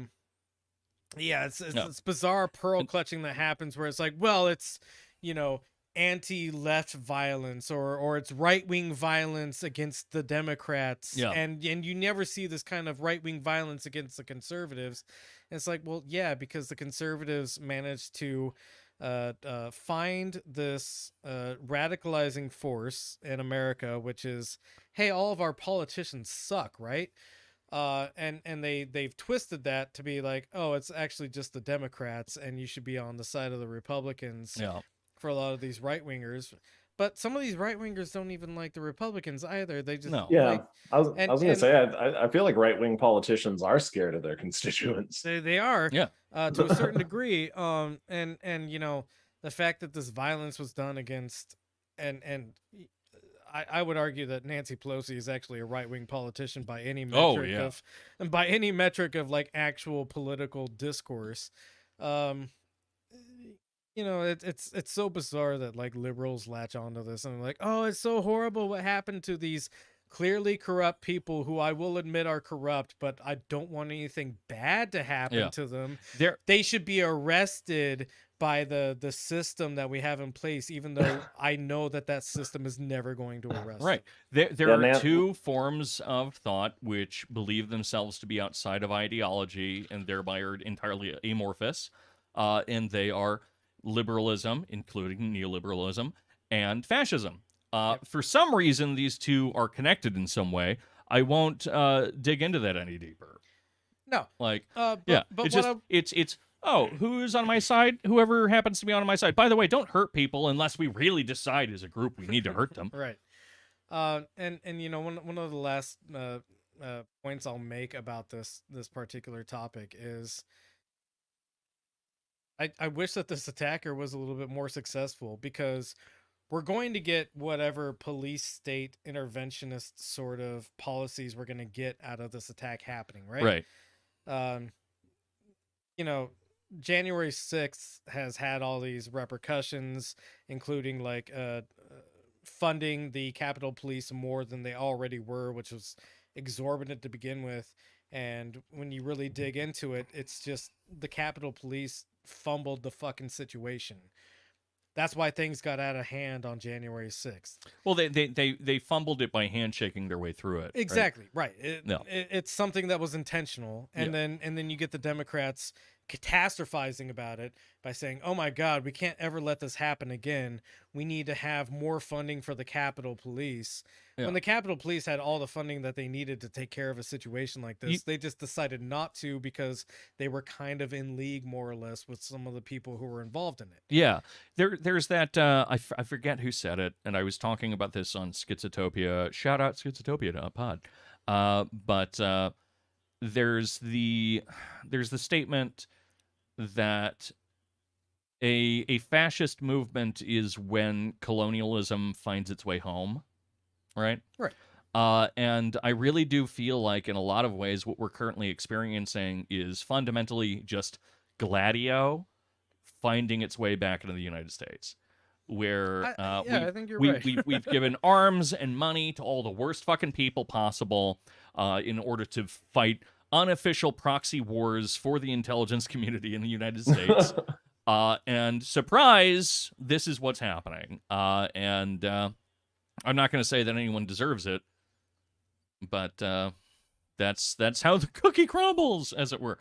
it's bizarre pearl clutching that happens where it's like, well, it's anti-left violence or it's right-wing violence against the Democrats, and you never see this kind of right-wing violence against the conservatives. And it's like, well, yeah, because the conservatives managed to find this radicalizing force in America, which is, hey, all of our politicians suck, right? And they've twisted that to be like, oh, it's actually just the Democrats, and you should be on the side of the Republicans. Yeah. For a lot of these right wingers, but some of these right wingers don't even like the Republicans either. They just Yeah. I was and- going to say I feel like right wing politicians are scared of their constituents. they are, Yeah. to a certain degree. And the fact that this violence was done against, and I would argue that Nancy Pelosi is actually a right wing politician by any metric of like actual political discourse. It's so bizarre that like liberals latch onto this and like, oh, it's so horrible what happened to these clearly corrupt people who I will admit are corrupt, but I don't want anything bad to happen to them. They should be arrested by the system that we have in place, even though I know that system is never going to arrest Right. them. There are two forms of thought which believe themselves to be outside of ideology and thereby are entirely amorphous, and they are liberalism, including neoliberalism, and fascism. For some reason, these two are connected in some way. I won't dig into that any deeper. No, but it's just it's who's on my side? Whoever happens to be on my side. By the way, don't hurt people unless we really decide as a group we need to hurt them. Right. And one of the last points I'll make about this particular topic is, I wish that this attacker was a little bit more successful, because we're going to get whatever police state interventionist sort of policies we're going to get out of this attack happening, right? Right. January 6th has had all these repercussions, including like funding the Capitol Police more than they already were, which was exorbitant to begin with. And when you really dig into it, it's just the Capitol Police fumbled the fucking situation. That's why things got out of hand on January 6th. Well, they fumbled it by handshaking their way through it. Exactly, right. No. It's something that was intentional, and then you get the Democrats catastrophizing about it by saying, "Oh my God, we can't ever let this happen again. We need to have more funding for the Capitol Police." Yeah. When the Capitol Police had all the funding that they needed to take care of a situation like this, they just decided not to, because they were kind of in league, more or less, with some of the people who were involved in it. Yeah, there's that. I forget who said it, and I was talking about this on Schizotopia. Shout out Schizotopia.pod. But there's the statement that a fascist movement is when colonialism finds its way home, right? Right. And I really do feel like in a lot of ways what we're currently experiencing is fundamentally just Gladio finding its way back into the United States, where I think you're we, right. we've given arms and money to all the worst fucking people possible in order to fight unofficial proxy wars for the intelligence community in the United States. And surprise, this is what's happening. And I'm not going to say that anyone deserves it, but that's how the cookie crumbles, as it were.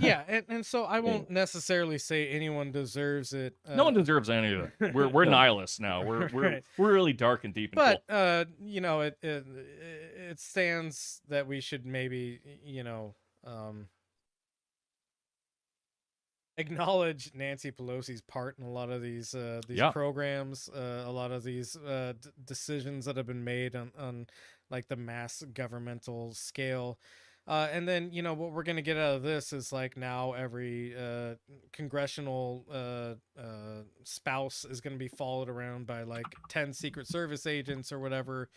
Yeah, and so I won't necessarily say anyone deserves it. No one deserves any of it. We're nihilists now. We're Right. we're really dark and deep and But cool. you know, it stands that we should maybe, you know, acknowledge Nancy Pelosi's part in a lot of these Yeah. programs, a lot of these decisions that have been made on like the mass governmental scale. And then, you know, what we're going to get out of this is like now every congressional spouse is going to be followed around by like 10 Secret Service agents or whatever.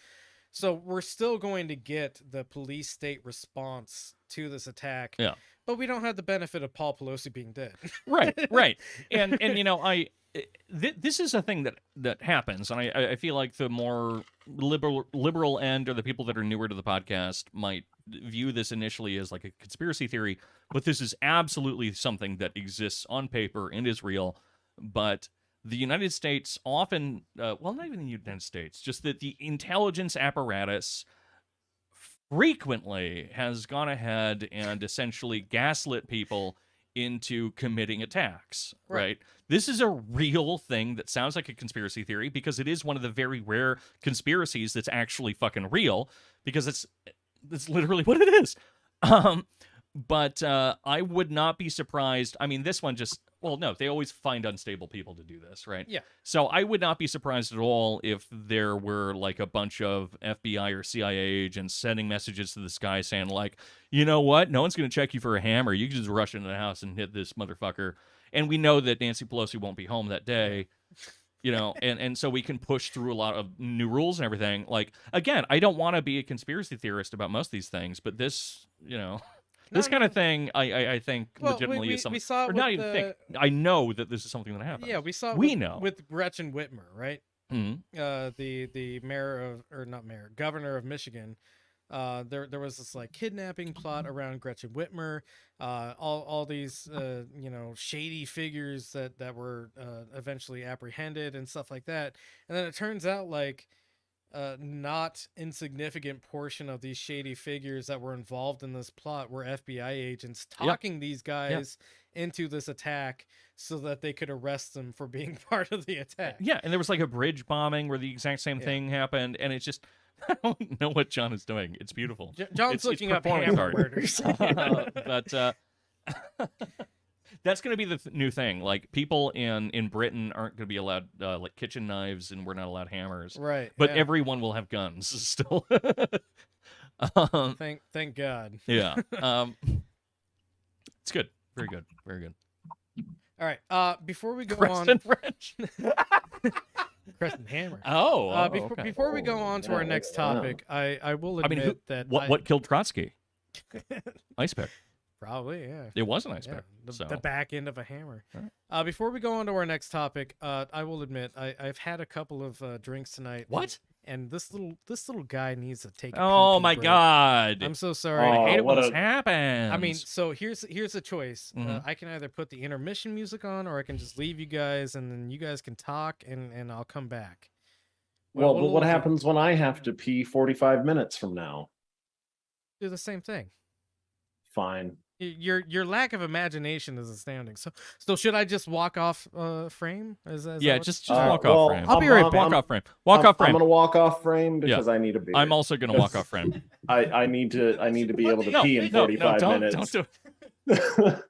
So we're still going to get the police state response to this attack. Yeah. But we don't have the benefit of Paul Pelosi being dead. Right. And you know, this is a thing that happens, and I feel like the more liberal end, or the people that are newer to the podcast, might view this initially as like a conspiracy theory, but this is absolutely something that exists on paper and is real. But the United States often, well, not even the United States, just that the intelligence apparatus frequently has gone ahead and essentially gaslit people into committing attacks, right? This is a real thing that sounds like a conspiracy theory, because it is one of the very rare conspiracies that's actually fucking real, because it's literally what it is. But I would not be surprised. I mean, this one just, well, no, they always find unstable people to do this, right? Yeah. So I would not be surprised at all if there were like a bunch of FBI or CIA agents sending messages to this guy saying like, you know what? No one's going to check you for a hammer. You can just rush into the house and hit this motherfucker. And we know that Nancy Pelosi won't be home that day. You know, and so we can push through a lot of new rules and everything. Like, again, I don't want to be a conspiracy theorist about most of these things, but this, you know, this kind of thing, I think legitimately is something. We saw it or not with even think. I know that this is something that happens. Yeah, we saw it We know. with Gretchen Whitmer, right? Mhm. The mayor of, or not mayor, governor of Michigan. There was this like kidnapping plot around Gretchen Whitmer. All these you know, shady figures that were eventually apprehended and stuff like that. And then it turns out like not insignificant portion of these shady figures that were involved in this plot were FBI agents talking these guys into this attack so that they could arrest them for being part of the attack. Yeah, and there was like a bridge bombing where the exact same thing happened, and it's just, I don't know what John is doing. It's beautiful. John's It's looking up performance hammer art. murders. But that's going to be the new thing. Like, people in Britain aren't going to be allowed like kitchen knives, and we're not allowed hammers. Right. But yeah. everyone will have guns still. Thank God. Yeah. It's good. Very good. Very good. All right. Before we go Preston on, French. Creston Hammer. Before we go on to our next topic, I will admit that what killed Trotsky? Ice pick. Probably, yeah. It was an ice pick. The back end of a hammer. Right. Before we go on to our next topic, I will admit I've had a couple of drinks tonight. What? And this little guy needs to take a Oh pee-pee my break. God. I'm so sorry. I hate it when what this a- happens. I mean, so here's a choice. Mhm. I can either put the intermission music on, or I can just leave you guys, and then you guys can talk, and I'll come back. Well, what'll but what we do? happens when I have to pee 45 minutes from now? Do the same thing. Fine. Your lack of imagination is astounding. So should I just walk off frame? Is yeah, that what- just Uh, walk well, off frame. I'll be right Walk back. off frame. Walk off I'm frame. gonna walk off frame because I need a beer. I'm also gonna walk off frame. I need to be able to No, pee in no, 45 don't minutes. do it.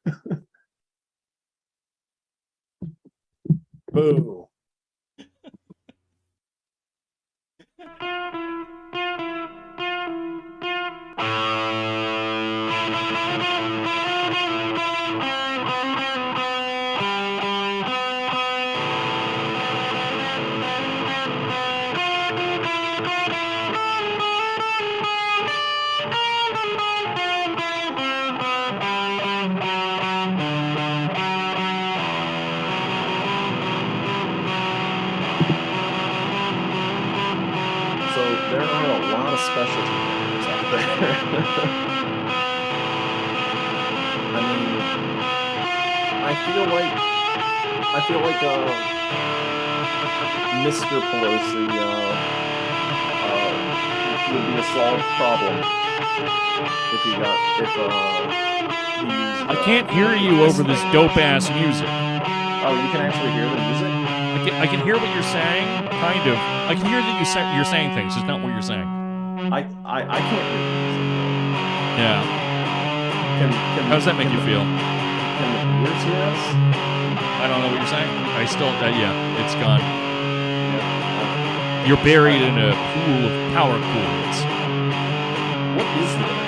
Boo. of specialty hammers out there. I mean, I feel like Mr. Pelosi would be a solved problem if he used, I can't hear you over this dope ass music. Oh, you can actually hear the music? I can hear what you're saying, kind of. I can hear that you're saying things. It's not what you're saying. I can't hear the music. Yeah. How does that make you feel? Can the viewers hear us? I don't know what you're saying. I still, yeah, it's gone. Yeah. You're buried in a pool of power cords. What is the direction?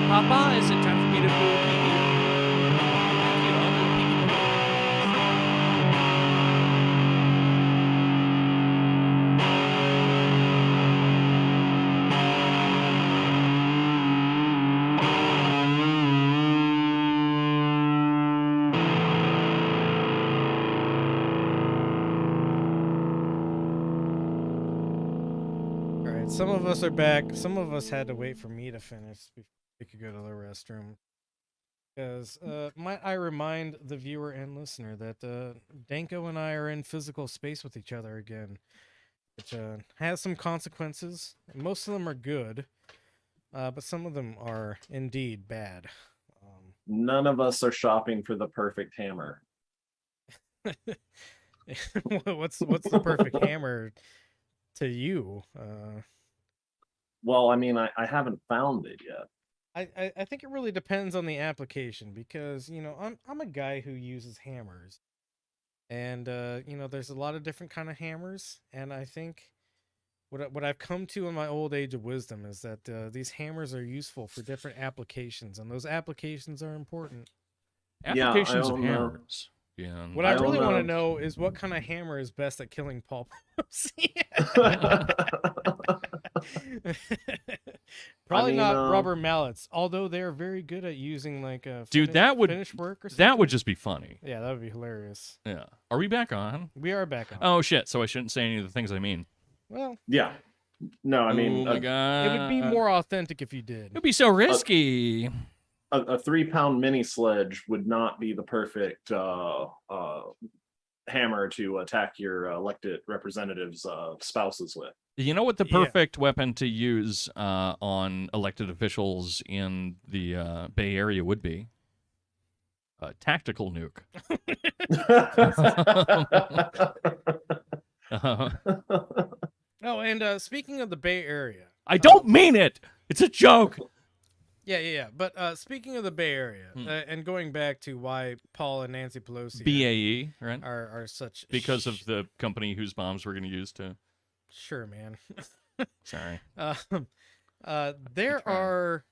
Papa, is it time for me to go pee-pee? Thank you, I'll go pee-pee. All right, some of us are back. Some of us had to wait for me to finish before we could go to the restroom. Because might I remind the viewer and listener that Danko and I are in physical space with each other again, which has some consequences. Most of them are good, but some of them are indeed bad. None of us are shopping for the perfect hammer. What's the perfect hammer to you? Well, I mean, I haven't found it yet. I think it really depends on the application because I'm a guy who uses hammers, and there's a lot of different kind of hammers, and I think what I've come to in my old age of wisdom is that these hammers are useful for different applications, and those applications are important. Applications I of don't know. hammers. Yeah. What I really want to know. know is what kind of hammer is best at killing Paul Pelosi. Probably not rubber mallets, although they're very good at using like Dude, that would finish work or something. That would just be funny. Yeah, that would be hilarious. Yeah. Are we back on? We are back on. Oh shit! So I shouldn't say any of the things I mean. Well, Yeah. No, I mean, oh my god, it would be more authentic if you did. It'd be so risky. A 3-pound mini sledge would not be the perfect hammer to attack your elected representatives' spouses with. You know what the perfect weapon to use on elected officials in the Bay Area would be? A tactical nuke. Oh, and speaking of the Bay Area, I don't mean it. It's a joke. Yeah. But speaking of the Bay Area, and going back to why Paul and Nancy Pelosi BAE, right? are such Because of the company whose bombs we're going to use to. Sure, man. Sorry. There are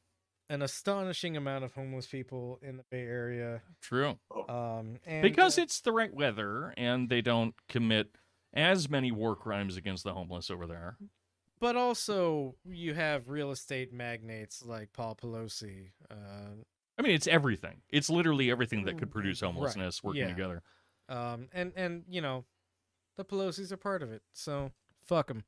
an astonishing amount of homeless people in the Bay Area. True. And, because it's the right weather and they don't commit as many war crimes against the homeless over there. But also, you have real estate magnates like Paul Pelosi. I mean, it's everything. It's literally everything that could produce homelessness working together. And the Pelosi's are part of it. So fuck them.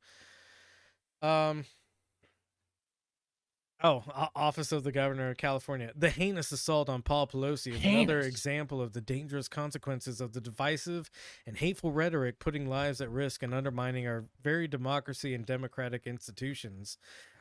Office of the Governor of California. The heinous assault on Paul Pelosi is another example of the dangerous consequences of the divisive and hateful rhetoric putting lives at risk and undermining our very democracy and democratic institutions.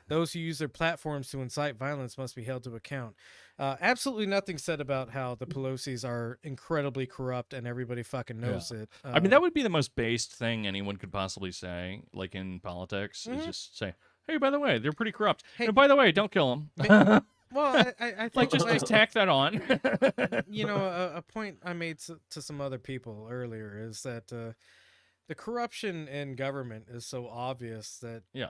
Those who use their platforms to incite violence must be held to account. Absolutely nothing said about how the Pelosi's are incredibly corrupt and everybody fucking knows it. I mean, that would be the most based thing anyone could possibly say, like in politics, is just say, hey, by the way, they're pretty corrupt. Hey, and by the way, don't kill them. Well, I think like just tack that on. A point I made to some other people earlier is that the corruption in government is so obvious that Yeah.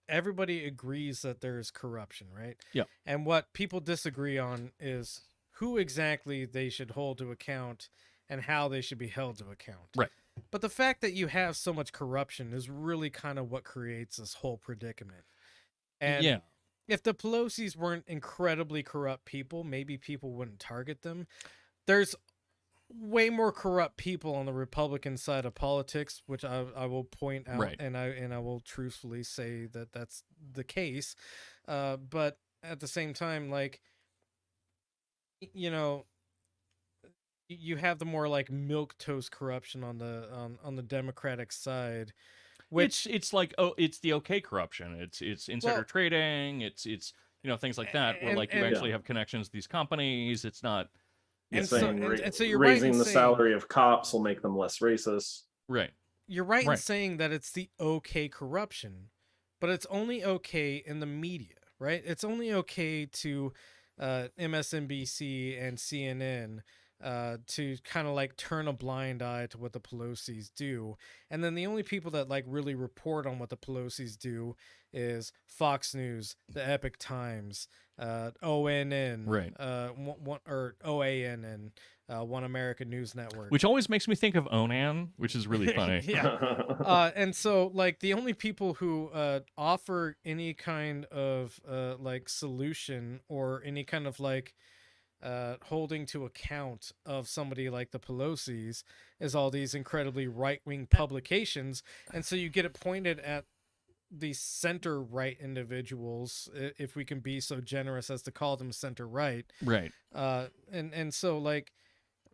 everybody agrees that there's corruption, right? Yeah. And what people disagree on is who exactly they should hold to account and how they should be held to account. Right. But the fact that you have so much corruption is really kind of what creates this whole predicament. And yeah. if the Pelosi's weren't incredibly corrupt people, maybe people wouldn't target them. There's way more corrupt people on the Republican side of politics, which I will point out, Right. and I will truthfully say that that's the case. But at the same time, like, you know, you have the more like milquetoast corruption on the Democratic side, which It's like, oh, it's the okay corruption. It's insider trading. It's things like that where like you actually have connections to these companies. It's not. And It's so, saying and so you're raising right in the saying, salary of cops will make them less racist. Right. You're right in Right. saying that it's the okay corruption, but it's only okay in the media, right? It's only okay to MSNBC and CNN to kind of like turn a blind eye to what the Pelosi's do. And then the only people that like really report on what the Pelosi's do is Fox News, the Epic Times, ONN, Right. or OANN, One American News Network. Which always makes me think of Onan, which is really funny. Yeah. And so like the only people who offer any kind of like solution or any kind of like holding to account of somebody like the Pelosi's is all these incredibly right-wing publications. And so you get it pointed at the center-right individuals, if we can be so generous as to call them center-right. Right. And so like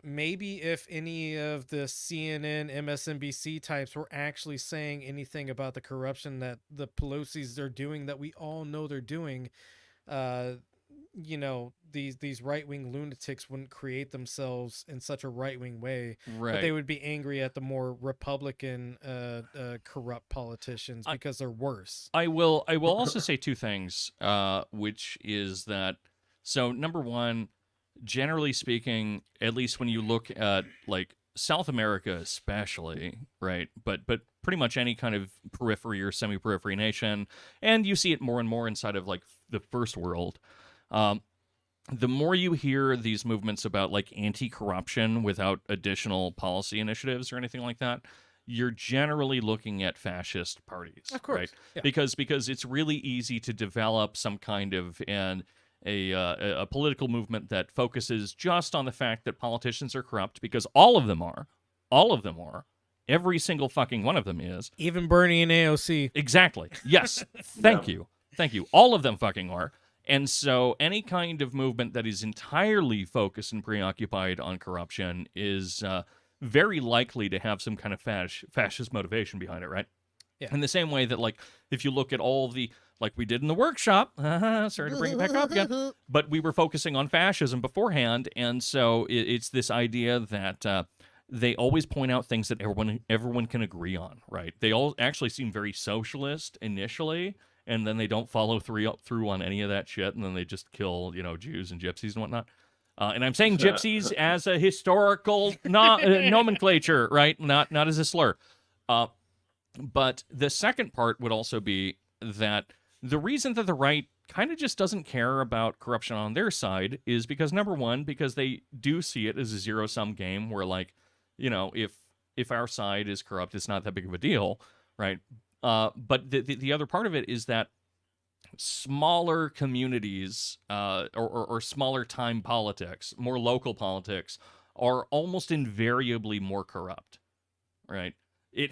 maybe if any of the CNN, MSNBC types were actually saying anything about the corruption that the Pelosi's are doing that we all know they're doing, these right-wing lunatics wouldn't create themselves in such a right-wing way. Right. But they would be angry at the more Republican corrupt politicians because they're worse. I will also say two things, which is that, so number one, generally speaking, at least when you look at like South America especially, right, but pretty much any kind of periphery or semi-periphery nation, and you see it more and more inside of like the first world, the more you hear these movements about like anti-corruption without additional policy initiatives or anything like that, you're generally looking at fascist parties, Of course, right? yeah. Because it's really easy to develop some kind of a political movement that focuses just on the fact that politicians are corrupt, because all of them are, every single fucking one of them is. Even Bernie and AOC. Exactly. Yes. Thank you. All of them fucking are. And so any kind of movement that is entirely focused and preoccupied on corruption is very likely to have some kind of fascist motivation behind it, right? Yeah. In the same way that, like, if you look at all the, like we did in the workshop, sorry to bring it back up again, but we were focusing on fascism beforehand, and so it's this idea that they always point out things that everyone can agree on, right? They all actually seem very socialist initially, and then they don't follow through on any of that shit, and then they just kill, Jews and gypsies and whatnot. And I'm saying gypsies as a historical nomenclature, right? Not as a slur. But the second part would also be that the reason that the right kind of just doesn't care about corruption on their side is because, number one, because they do see it as a zero-sum game where, like, if our side is corrupt, it's not that big of a deal, right? But the other part of it is that smaller communities or smaller time politics, more local politics, are almost invariably more corrupt, right? They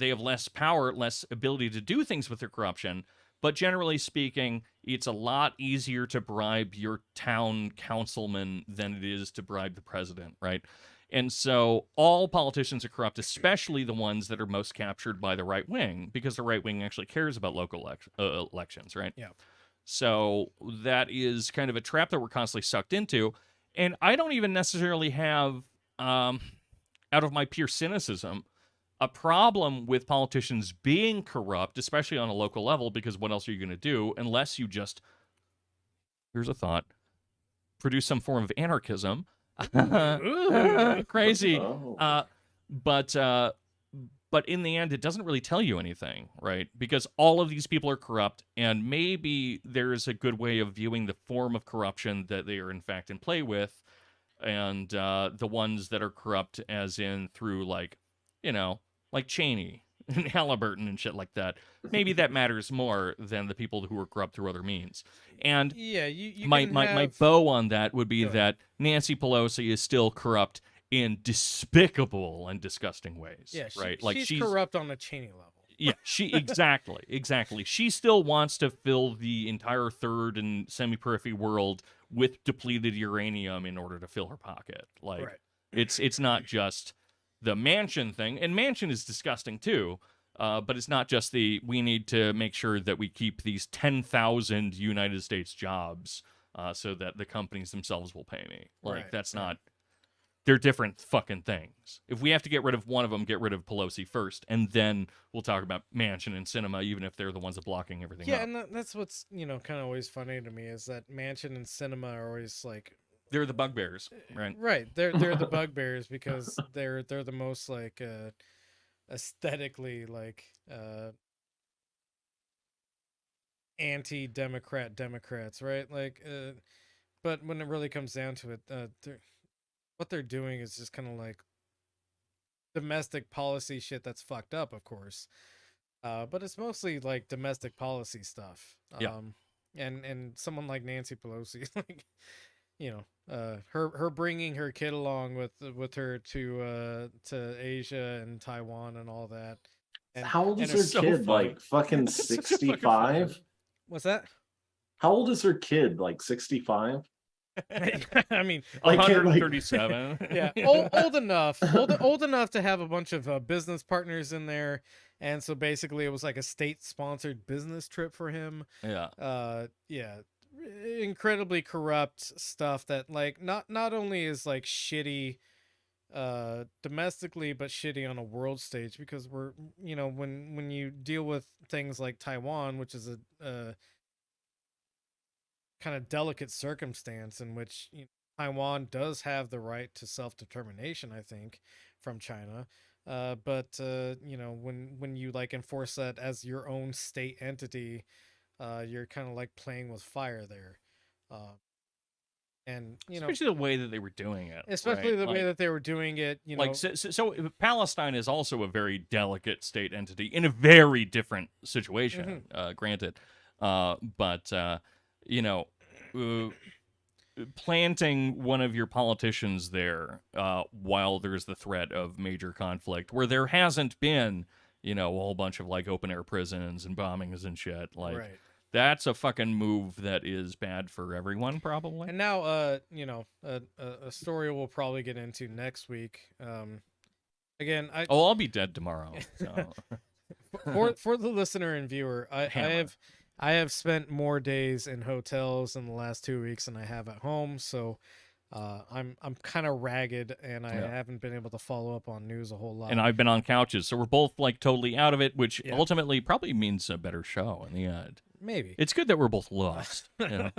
have less power, less ability to do things with their corruption, but generally speaking, it's a lot easier to bribe your town councilman than it is to bribe the president, right? And so all politicians are corrupt, especially the ones that are most captured by the right wing, because the right wing actually cares about local elections, right? Yeah. So that is kind of a trap that we're constantly sucked into. And I don't even necessarily have, out of my pure cynicism, a problem with politicians being corrupt, especially on a local level, because what else are you going to do unless you just, here's a thought, produce some form of anarchism. Crazy. But in the end, it doesn't really tell you anything, right? Because all of these people are corrupt, and maybe there's a good way of viewing the form of corruption that they are in fact in play with, and the ones that are corrupt, as in through like, like Cheney and Halliburton and shit like that. Maybe that matters more than the people who are corrupt through other means. And Yeah, you my can my have... bow on that would be Go ahead. that Nancy Pelosi is still corrupt in despicable and disgusting ways. Yeah, right? she's corrupt on a Cheney level. Yeah, exactly. She still wants to fill the entire third and semi-periphery world with depleted uranium in order to fill her pocket. Like, Right. it's not just the Manchin thing, and Manchin is disgusting too. But it's not just we need to make sure that we keep these 10,000 United States jobs so that the companies themselves will pay me. Like, Right, that's right. not. They're different fucking things. If we have to get rid of one of them, get rid of Pelosi first, and then we'll talk about Manchin and Cinema, even if they're the ones that blocking everything Yeah, up. and that's what's kind of always funny to me is that Manchin and Cinema are always like... They're the bugbears, right? Right, they're the bugbears because they're the most like aesthetically like anti-democrat Democrats, right? Like but when it really comes down to it, what they're doing is just kind of like domestic policy shit that's fucked up, of course. But it's mostly like domestic policy stuff. Yeah. And someone like Nancy Pelosi, like, her bringing her kid along with her to Asia and Taiwan and all that. And How old is and her so kid? funny. Like fucking It's such a fucking 65? what's that? How old is her kid? Like 65? I mean, Like, 137. yeah, old enough to have a bunch of business partners in there, and so basically it was like a state-sponsored business trip for him. Yeah. Yeah, incredibly corrupt stuff that like not only is like shitty domestically but shitty on a world stage, because we're when you deal with things like Taiwan, which is a kind of delicate circumstance in which Taiwan does have the right to self-determination, I think, from China. But when you like enforce that as your own state entity, you're kind of like playing with fire there. And Especially the way that they were doing it. especially right? the way Like- that they were doing it, Like so Palestine is also a very delicate state entity in a very different situation, granted. But planting one of your politicians there while there's the threat of major conflict, where there hasn't been, a whole bunch of like open air prisons and bombings and shit, like right. that's a fucking move that is bad for everyone, probably. And now, a story we'll probably get into next week. Again, I'll be dead tomorrow. So. for the listener and viewer, I have spent more days in hotels in the last 2 weeks than I have at home, so I'm kind of ragged, and I haven't been able to follow up on news a whole lot. And I've been on couches, so we're both like totally out of it, which Yeah. ultimately probably means a better show in the end. Maybe. It's good that we're both lost. But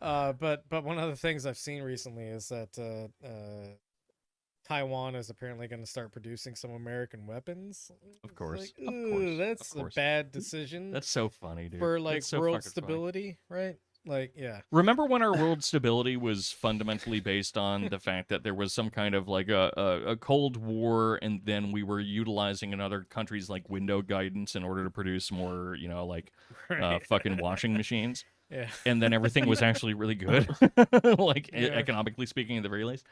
one of the things I've seen recently is that Taiwan is apparently going to start producing some American weapons. Of course, Like, of course, that's of course. a bad decision. That's so funny, dude. for like That's so world fucking funny. stability, right? Like, yeah. Remember when our world stability was fundamentally based on the fact that there was some kind of like a Cold War, and then we were utilizing another country's like window guidance in order to produce more, Right. fucking washing machines, Yeah. and then everything was actually really good, like Yeah. economically speaking, at the very least.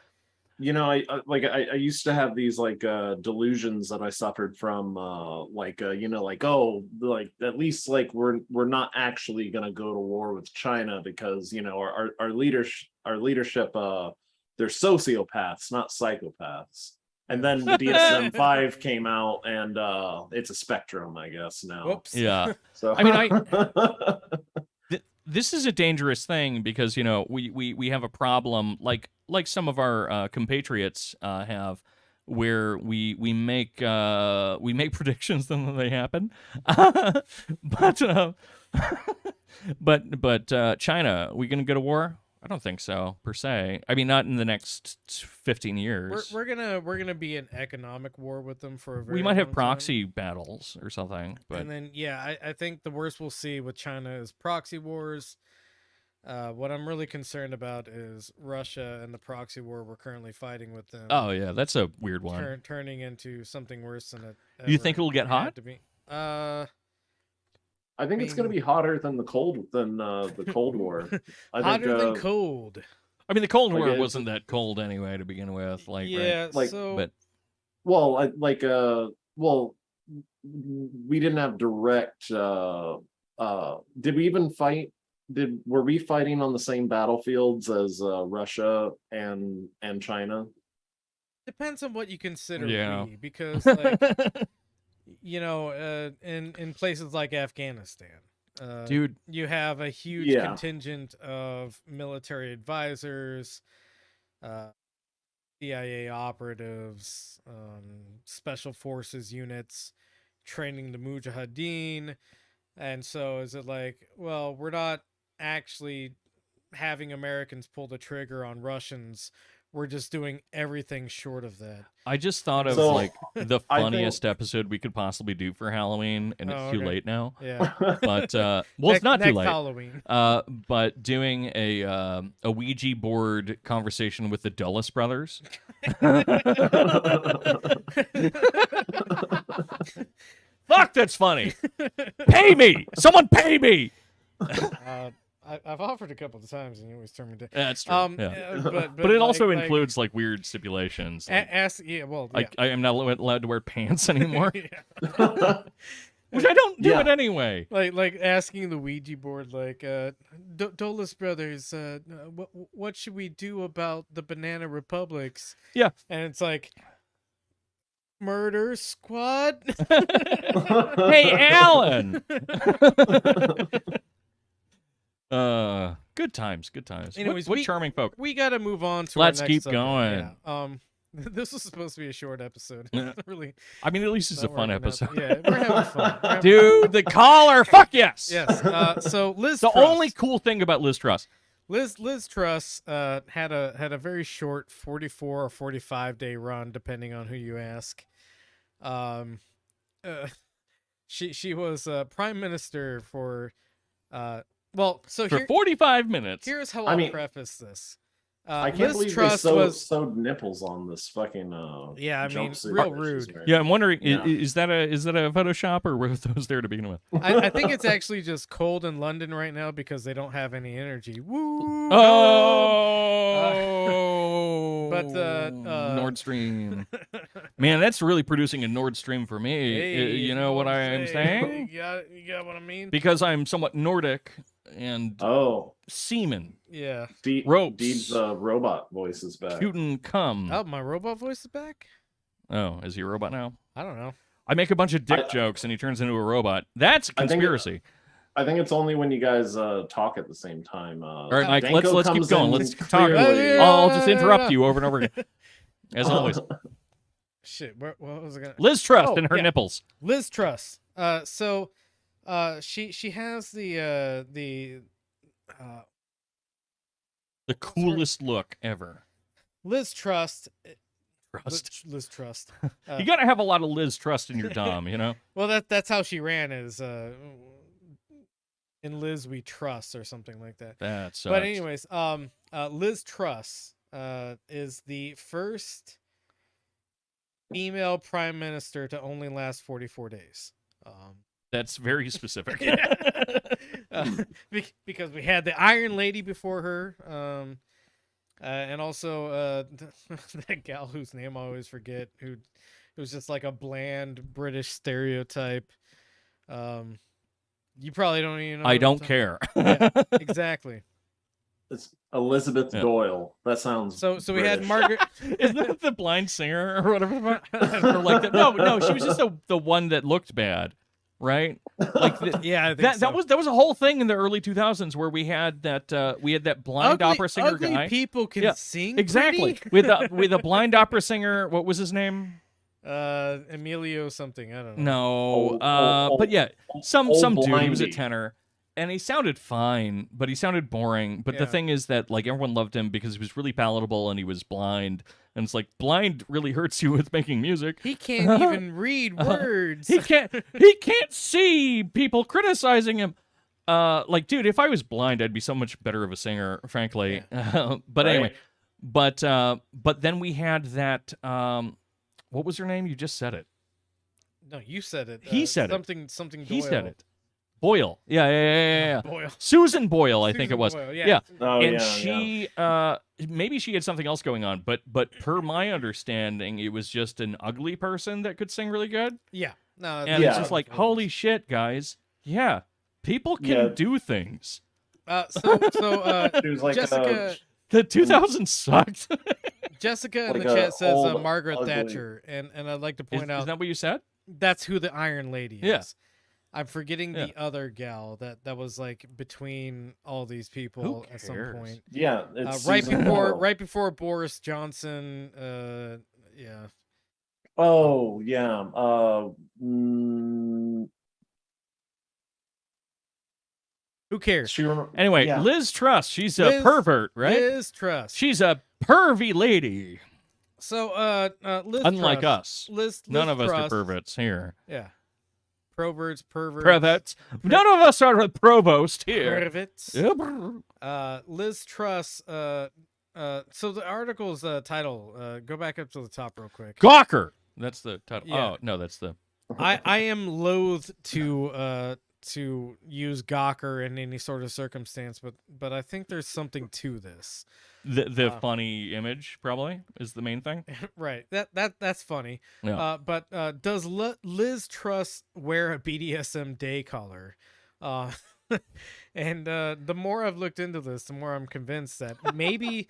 I used to have these like delusions that I suffered from at least like we're not actually gonna go to war with China because our leadership they're sociopaths, not psychopaths. And then the DSM-5 came out, and it's a spectrum, I guess now. Whoops. Yeah. So I mean, this is a dangerous thing because we have a problem like some of our compatriots have, where we make predictions and then they happen. but China, we gonna go to war? I don't think so per se. I mean, not in the next 15 years. We're gonna be in economic war with them for a very We might have long proxy battles or something, time. but And then I think the worst we'll see with China is proxy wars. What I'm really concerned about is Russia and the proxy war we're currently fighting with them. oh yeah, that's a weird one. Turning into something worse than it. You think ever it'll get had hot? To be. I think it's going to be hotter than the Cold War. I Hotter think, than cold. I mean, the Cold Like War it's- wasn't that cold anyway to begin with. Like, Yeah. right? Like, so But well, we didn't have direct. Did we even fight? Were we fighting on the same battlefields as Russia and China? depends on what you consider Yeah. we, because like in places like Afghanistan, dude, you have a huge Yeah. contingent of military advisors, CIA operatives, special forces units training the Mujahideen. And so is it like, well, we're not actually having Americans pull the trigger on Russians. We're just doing everything short of that. I just thought of So, like the I funniest episode we could possibly do for Halloween, and it's Oh, too okay. late now. Yeah. But well, it's not too next late. Halloween. But doing a Ouija board conversation with the Dulles brothers. Fuck, that's funny. Pay me, someone pay me. I've offered a couple of times and you always turn me down. That's true. Yeah. But it also like, includes like weird stipulations. Like, I I am not allowed to wear pants anymore, yeah. which I don't do Yeah. it anyway. like asking the Ouija board, like, Dulles brothers, what should we do about the banana republics? Yeah. And it's like, murder squad. Hey, Alan. Good times. Anyways, what we- charming folk. We got to move on to. Let's our next keep subject. going. Yeah. This was supposed to be a short episode. Yeah. Really. I mean, at least it's a not fun working out. episode. Yeah, we're having fun. We're having Dude, the caller. Fuck yes. Yes. So Liz The Truss. only cool thing about Liz Truss. Liz Truss had a very short 44 or 45 day run, depending on who you ask. She was prime minister for so For here, 45 minutes. here's how I I'll mean, preface this. I can't Liz believe Truss they was sewed nipples on this fucking Yeah, I mean, jumpsuit real that she's rude. wearing. Yeah, I'm wondering, Yeah. is that a Photoshop or were those there to begin with? I think it's actually just cold in London right now because they don't have any energy. Woo! Oh, But, Nord Stream. Man, that's really producing a Nord Stream for me. Hey, You know what I'm saying? You got what I mean? Because I'm somewhat Nordic and Oh, seaman, Yeah. Ropes. Deeb's robot voice is back. Putin come. Oh, my robot voice is back? Oh, is he a robot now? I don't know. I make a bunch of dick jokes and he turns into a robot. That's a I think- conspiracy. I think it's only when you guys talk at the same time. All right, Mike, Danko let's keep comes going. in Let's talk. clearly- I'll just interrupt you over and over again. As always. Shit, what was I gonna? Liz Truss Oh, and her yeah. nipples. Liz Truss. She has the The coolest look ever. Liz Truss. Trust. Liz Truss. You gotta have a lot of Liz Trust in your dom, you know? Well, that's how she ran. Is in Liz we trust or something like that. That sucks. But anyways, Liz Truss is the first female prime minister to only last 44 days. That's very specific. Because we had the Iron Lady before her, and also that gal whose name I always forget, who was just like a bland British stereotype. You probably don't even know. I what I'm don't talking- care. Yeah, exactly. It's Elizabeth Yeah. Doyle. That sounds So we had British. Margaret. Isn't that the blind singer or whatever? Or like that? No, she was just the one that looked bad, right? Like Yeah, I think that so. was a whole thing in the early 2000s where we had that blind opera singer ugly guy. people can Yeah, sing Exactly. pretty? with a blind opera singer. What was his name? Emilio something. I don't know. No. But yeah, some old dude. He was a blindy. tenor. and he sounded fine, but he sounded boring. But the Yeah. thing is that like everyone loved him because he was really palatable and he was blind. And it's like blind really hurts you with making music. He can't even read words. He can't see people criticizing him. Like, dude, if I was blind, I'd be so much better of a singer, frankly. But anyway, but then we had that. What was her name? You just said it. No, you said it. He said it. Something. He Doyle. said it. Boyle. Yeah. Boyle. Susan Boyle, I think Susan it was. Boyle, Yeah. Oh, And yeah, she, maybe she had something else going on, but per my understanding, it was just an ugly person that could sing really good. Yeah. No. And it's Yeah. just like, holy shit, guys. Yeah, people can do things. She was like Jessica. The 2000s sucked. Jessica in like the a chat says old, Margaret ugly- Thatcher, and I'd like to point Is out that what you said? that's who the Iron Lady is. Yeah. I'm forgetting the other gal that was like between all these people at some point. Yeah, it's Right Susan before Boyle. Boris Johnson. Yeah. Oh yeah. Mm, Who cares? Anyway, yeah. Liz Truss, she's a Liz- pervert, right? Liz Truss. She's a pervy lady. So Liz Unlike Truss. us. Liz None of us are Truss. perverts here. Yeah. Perverts. Perverts. None of us are a provost here. Perverts. Liz Truss. So the article's title. Go back up to the top real quick. Gawker. That's the title. Yeah. Oh, no, that's the... I am loath to use Gawker in any sort of circumstance, but I think there's something to this. The funny image, probably, is the main thing. Right. That's funny. Yeah. But does Liz Truss wear a BDSM day collar? And the more I've looked into this, the more I'm convinced that maybe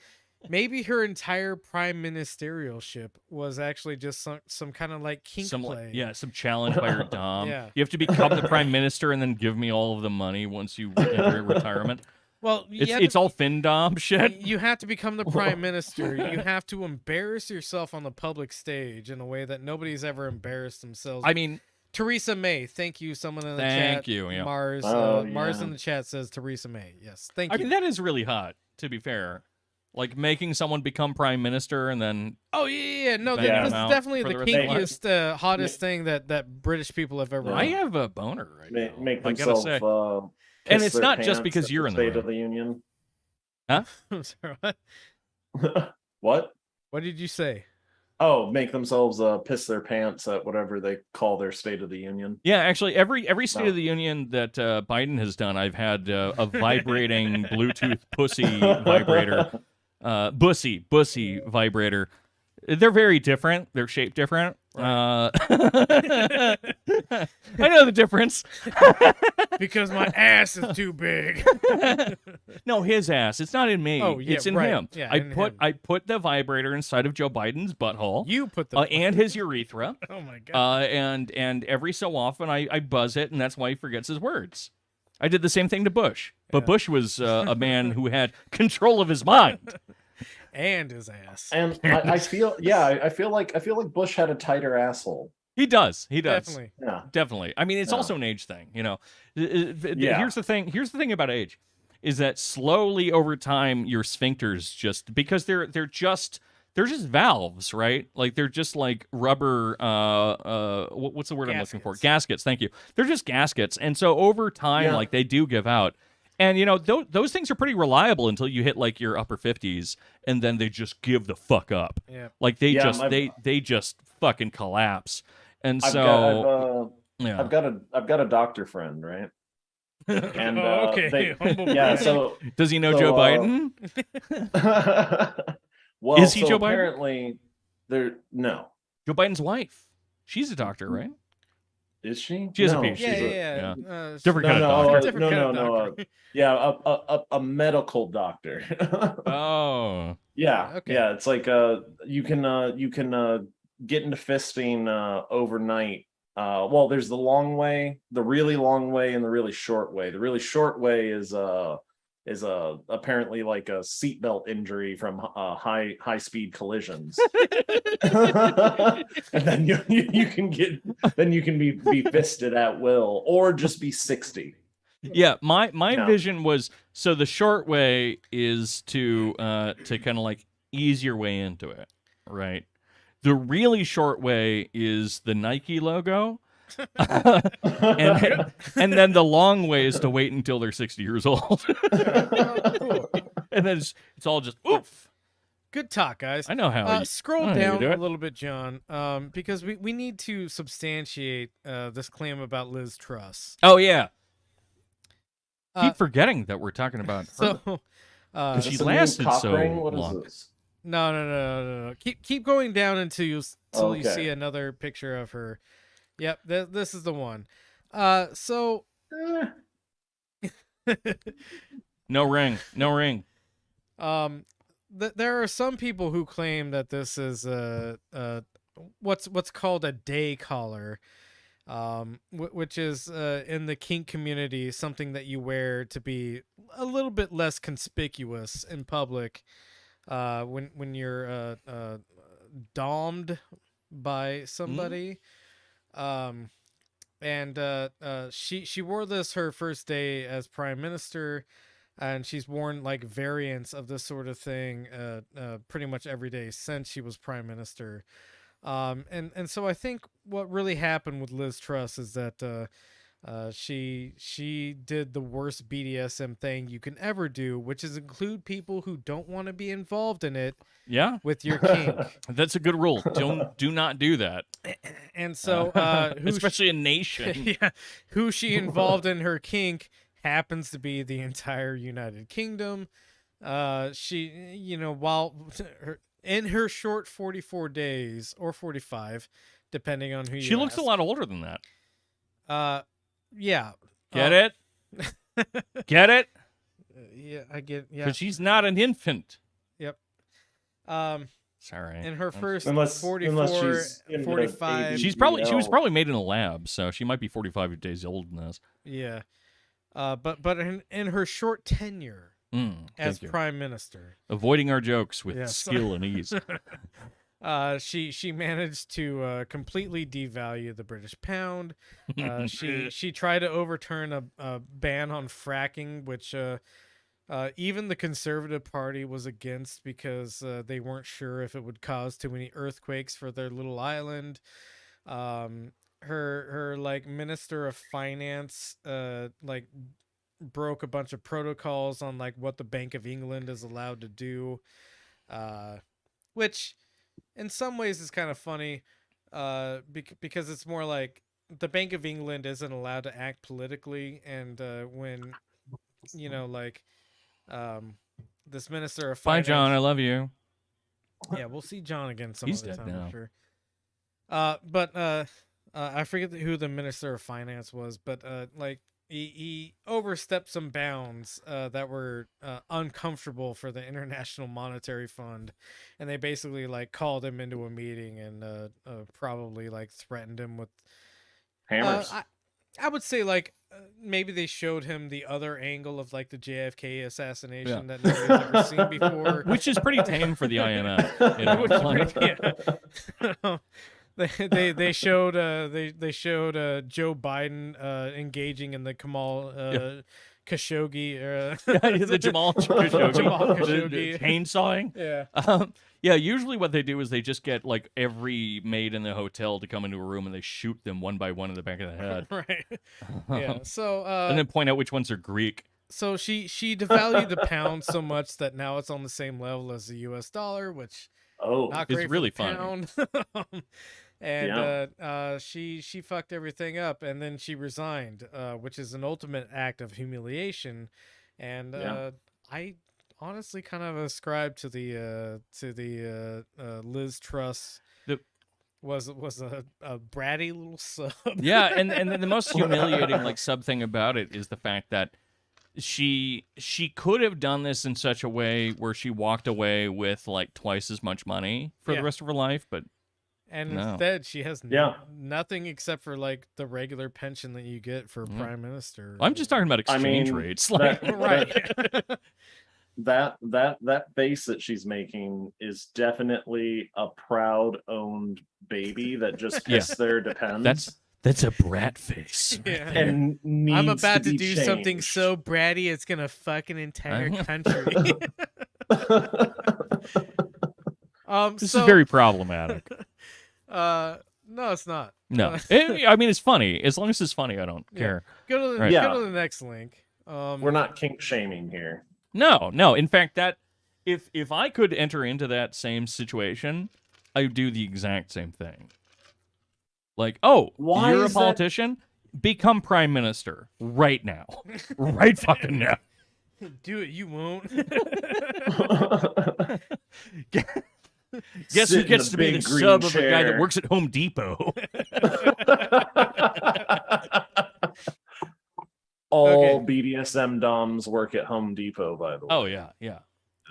her entire prime ministerialship was actually just some kind of like kink play. Yeah, some challenge by her dom. Yeah. You have to become the prime minister and then give me all of the money once you enter retirement. Well, It's all FinDom shit. You have to become the prime minister. You have to embarrass yourself on the public stage in a way that nobody's ever embarrassed themselves. I mean, Theresa May. Thank you, someone in the chat. Thank you, yeah. Mars. Oh, Mars yeah. in the chat says Theresa May. Yes, thank I you. mean, that is really hot, to be fair. Like making someone become prime minister and then... Oh yeah. No, Bang this is them out definitely for the the rest of their kinkiest, hottest thing that British people have ever. I done. have a boner right now. Make I gotta themselves say. piss And it's their not just pants because at you're in the State room. of the Union. Huh? I'm sorry, what? What? What did you say? Oh, make themselves piss their pants at whatever they call their State of the Union. Yeah, actually, every State Oh. of the Union that Biden has done, I've had a vibrating Bluetooth pussy vibrator. Bussy vibrator. They're very different. They're shaped different. I know the difference. Because my ass is too big. No, his ass. It's not in me. Oh, yeah, it's in right. him. Yeah, I in put him. I put the vibrator inside of Joe Biden's butthole. You put the And his urethra. Oh my god. And every so often I buzz it, and that's why he forgets his words. I did the same thing to Bush, but Yeah. Bush was a man who had control of his mind. And his ass. And I feel, I feel like Bush had a tighter asshole. He does. Definitely. Yeah. Definitely. I mean, it's Yeah. also an age thing, you know. Yeah. Here's the thing. Here's the thing about age, is that slowly over time your sphincters just, because they're just valves, right? Like they're just like rubber. What's the word I'm looking for? Gaskets. Gaskets. Thank you. They're just gaskets, and so over time, Yeah. like they do give out. And you know those things are pretty reliable until you hit like your upper 50s, and then they just give the fuck up. Yeah. Like they Yeah, just my- they just fucking collapse. And I've so got, I've got a doctor friend, right? And okay. Humble yeah, brag. so does he know So, Joe Biden? well, Is he so Joe Biden? apparently no. Joe Biden's wife. She's a doctor, right? Is she? She has a No, PhD. she's Yeah. Different No, kind of no, doctor. Different no, kind no, of no. doctor. Yeah, a medical doctor. Oh. Yeah, Okay. yeah. It's like you can get into fisting overnight. Well, there's the long way, the really long way, and the really short way. The really short way is apparently like a seatbelt injury from high speed collisions. And then you can be fisted at will, or just be 60. Yeah, my No. vision was, so the short way is to kind of like ease your way into it, right? The really short way is the Nike logo. and then the long way is to wait until they're 60 years old. Oh, cool. And then it's all just oof. Good talk, guys. I know how you Scroll I know how you down do a it. little bit, John, because we need to substantiate this claim about Liz Truss. Oh yeah. Uh, Keep forgetting that we're talking about her. So, Is She this a new lasted cock so ring? What is long. this? no. Keep going down until you Okay. see another picture of her. Yep, this is the one. So No ring. there are some people who claim that this is what's called a day collar, which is in the kink community something that you wear to be a little bit less conspicuous in public when you're domed by somebody. She wore this her first day as prime minister, and she's worn like variants of this sort of thing pretty much every day since she was prime minister. And so I think what really happened with Liz Truss is that she did the worst BDSM thing you can ever do, which is include people who don't want to be involved in it Yeah, with your kink. that's a good rule. Do not do that. And so Especially a nation. yeah, who she involved in her kink happens to be the entire United Kingdom. She, while in her short 44 days or 45, depending on who you She looks a ask. lot older than that. Yeah. Get it? Get it? Yeah, I get. Yeah. Because she's not an infant. Yep. Sorry. In her first Unless 44, she's in the 45. She was probably made in a lab, so she might be 45 days old in this. Yeah. But in her short tenure as Thank you. prime minister, Avoiding our jokes with Yes. skill and ease. she managed to completely devalue the British pound. She tried to overturn a ban on fracking, which even the Conservative Party was against because they weren't sure if it would cause too many earthquakes for their little island. Her like Minister of Finance like broke a bunch of protocols on like what the Bank of England is allowed to do, which in some ways is kind of funny because it's more like the Bank of England isn't allowed to act politically, and when this Minister of Bye, Finance. John. I love you. Yeah, we'll see John again some He's other dead time, now. I'm sure. But I forget who the Minister of Finance was, but like he overstepped some bounds that were uncomfortable for the International Monetary Fund, and they basically like called him into a meeting and probably like threatened him with Hammers. I would say like maybe they showed him the other angle of like the JFK assassination that nobody's ever seen before. Which is pretty tame for the IMF. You know? Which is pretty- yeah. They showed Joe Biden engaging in the Kamal Khashoggi. The Jamal Khashoggi. Jamal The Khashoggi. chainsawing. Yeah. Yeah, usually what they do is they just get like every maid in the hotel to come into a room and they shoot them one by one in the back of the head. Right. Yeah. So and then point out which ones are Greek. so she devalued the pound so much that now it's on the same level as the US dollar, which Oh, not It's great for really the funny. pound. And she fucked everything up, and then she resigned, which is an ultimate act of humiliation. And Yeah. I honestly kind of ascribe to the Liz Truss was a bratty little sub. Yeah, and then the most humiliating like sub thing about it is the fact that she could have done this in such a way where she walked away with like twice as much money for Yeah. the rest of her life, but And No. instead, she has Yeah. nothing except for like the regular pension that you get for prime minister. I'm just talking about I exchange mean, rates. Like, right. that face that she's making is definitely a proud owned baby that just Yeah. pissed their depends. That's a brat face. Yeah. and needs I'm about to be do something changed. so bratty it's gonna fuck an entire country. This So, is very problematic. no, it's not. No, I mean it's funny. As long as it's funny, I don't care. Go to the Right. go to the next link. We're not kink shaming here. No. In fact, that if I could enter into that same situation, I would do the exact same thing. Like, oh, Why you're a is that- politician? Become prime minister right now. Right fucking now. Do it, you won't. Guess Sit who in gets the to be the big green sub of a guy that chair. works at Home Depot? All BDSM doms work at Home Depot, by the way. Oh yeah.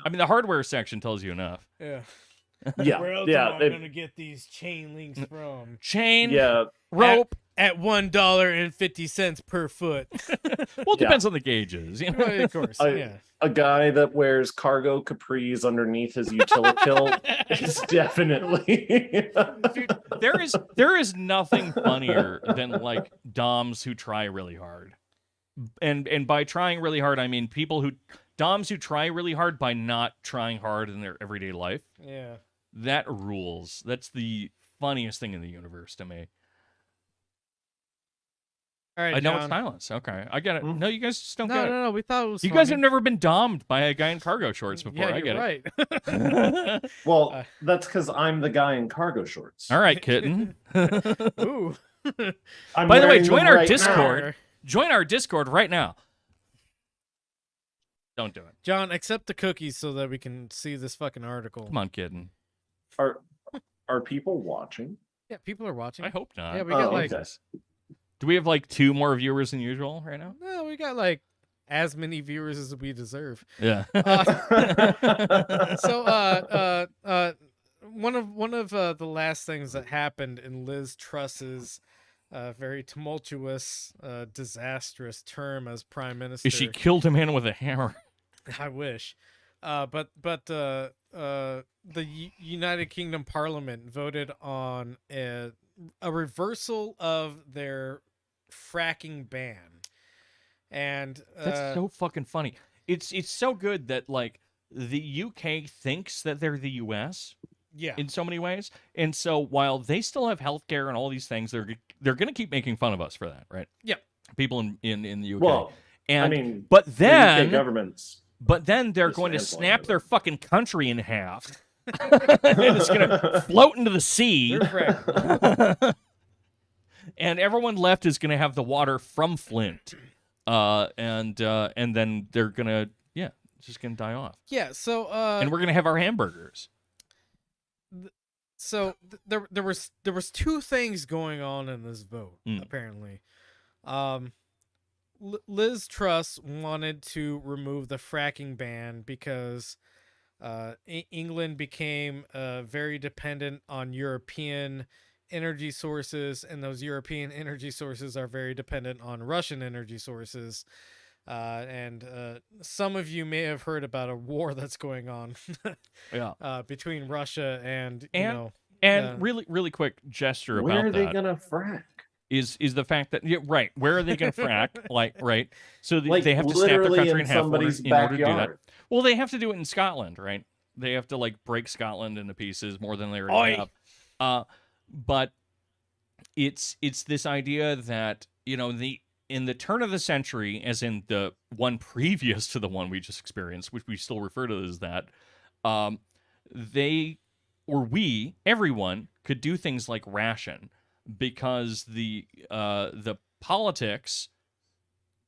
I mean, the hardware section tells you enough. Yeah. Yeah, Where else yeah, am I gonna get these chain links from? Chain, yeah. rope. At $1.50 per foot. Well, it depends on the gauges. You know? Well, of course. Yeah. A guy that wears cargo capris underneath his utility is definitely. Dude, there is nothing funnier than like doms who try really hard. And by trying really hard, I mean doms who try really hard by not trying hard in their everyday life. Yeah. That rules. That's the funniest thing in the universe to me. All right, I know John. it's silence. Okay, I get it. Mm. No, you guys just don't No, get it. no, we thought it was You guys have funny. never been domed by a guy in cargo shorts before. Yeah, I you're get right. it. Well, that's because I'm the guy in cargo shorts. All right, kitten. Ooh. I'm By the way, wearing join them our right Discord. now. Join our Discord right now. Don't do it. John, accept the cookies so that we can see this fucking article. Come on, kitten. Are people watching? Yeah, people are watching. I hope not. Yeah, we got like okay. Do we have like 2 more viewers than usual right now? no, we got like as many viewers as we deserve. Yeah. So one of the last things that happened in Liz Truss's very tumultuous, disastrous term as prime minister. Is she killed a man with a hammer? I wish. But the United Kingdom Parliament voted on a reversal of their fracking ban. And That's so fucking funny. It's so good that like the UK thinks that they're the US yeah. in so many ways. And so while they still have healthcare and all these things, they're going to keep making fun of us for that, right? Yeah. People in the UK. Well, and I mean, but the UK then government's they're going to dismantling snap it. their fucking country in half. And it's going to float into the sea. They're fracking. And everyone left is going to have the water from Flint. And then they're going to just going to die off. Yeah, so And we're going to have our hamburgers. so there was 2 things going on in this vote Mm. apparently. Liz Truss wanted to remove the fracking ban because England became very dependent on European energy sources, and those European energy sources are very dependent on Russian energy sources. And some of you may have heard about a war that's going on Yeah. between Russia and Really, really quick gesture about where are they that gonna frack? is the fact that right, where are they going to frack? Right? So Like they have to snap their literally country in in half somebody's in order to do that. backyard. Well, they have to do it in Scotland, right? They have to like break Scotland into pieces more than they already have. But it's this idea that in the turn of the century, as in the one previous to the one we just experienced, which we still refer to as that, everyone could do things like ration because the politics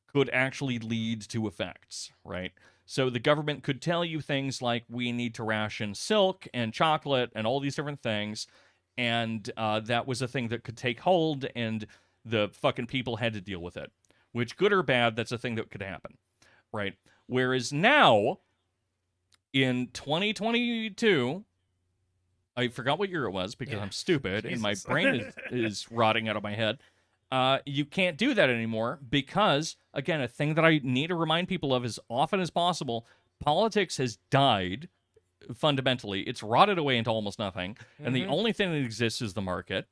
could actually lead to effects, right? So the government could tell you things like we need to ration silk and chocolate and all these different things, and that was a thing that could take hold, and the fucking people had to deal with it. Which, good or bad, that's a thing that could happen, right? Whereas now, in 2022, I forgot what year it was because I'm stupid and my Jesus. brain is rotting out of my head. You can't do that anymore because, again, a thing that I need to remind people of as often as possible, politics has died fundamentally. It's rotted away into almost nothing. And the only thing that exists is the market.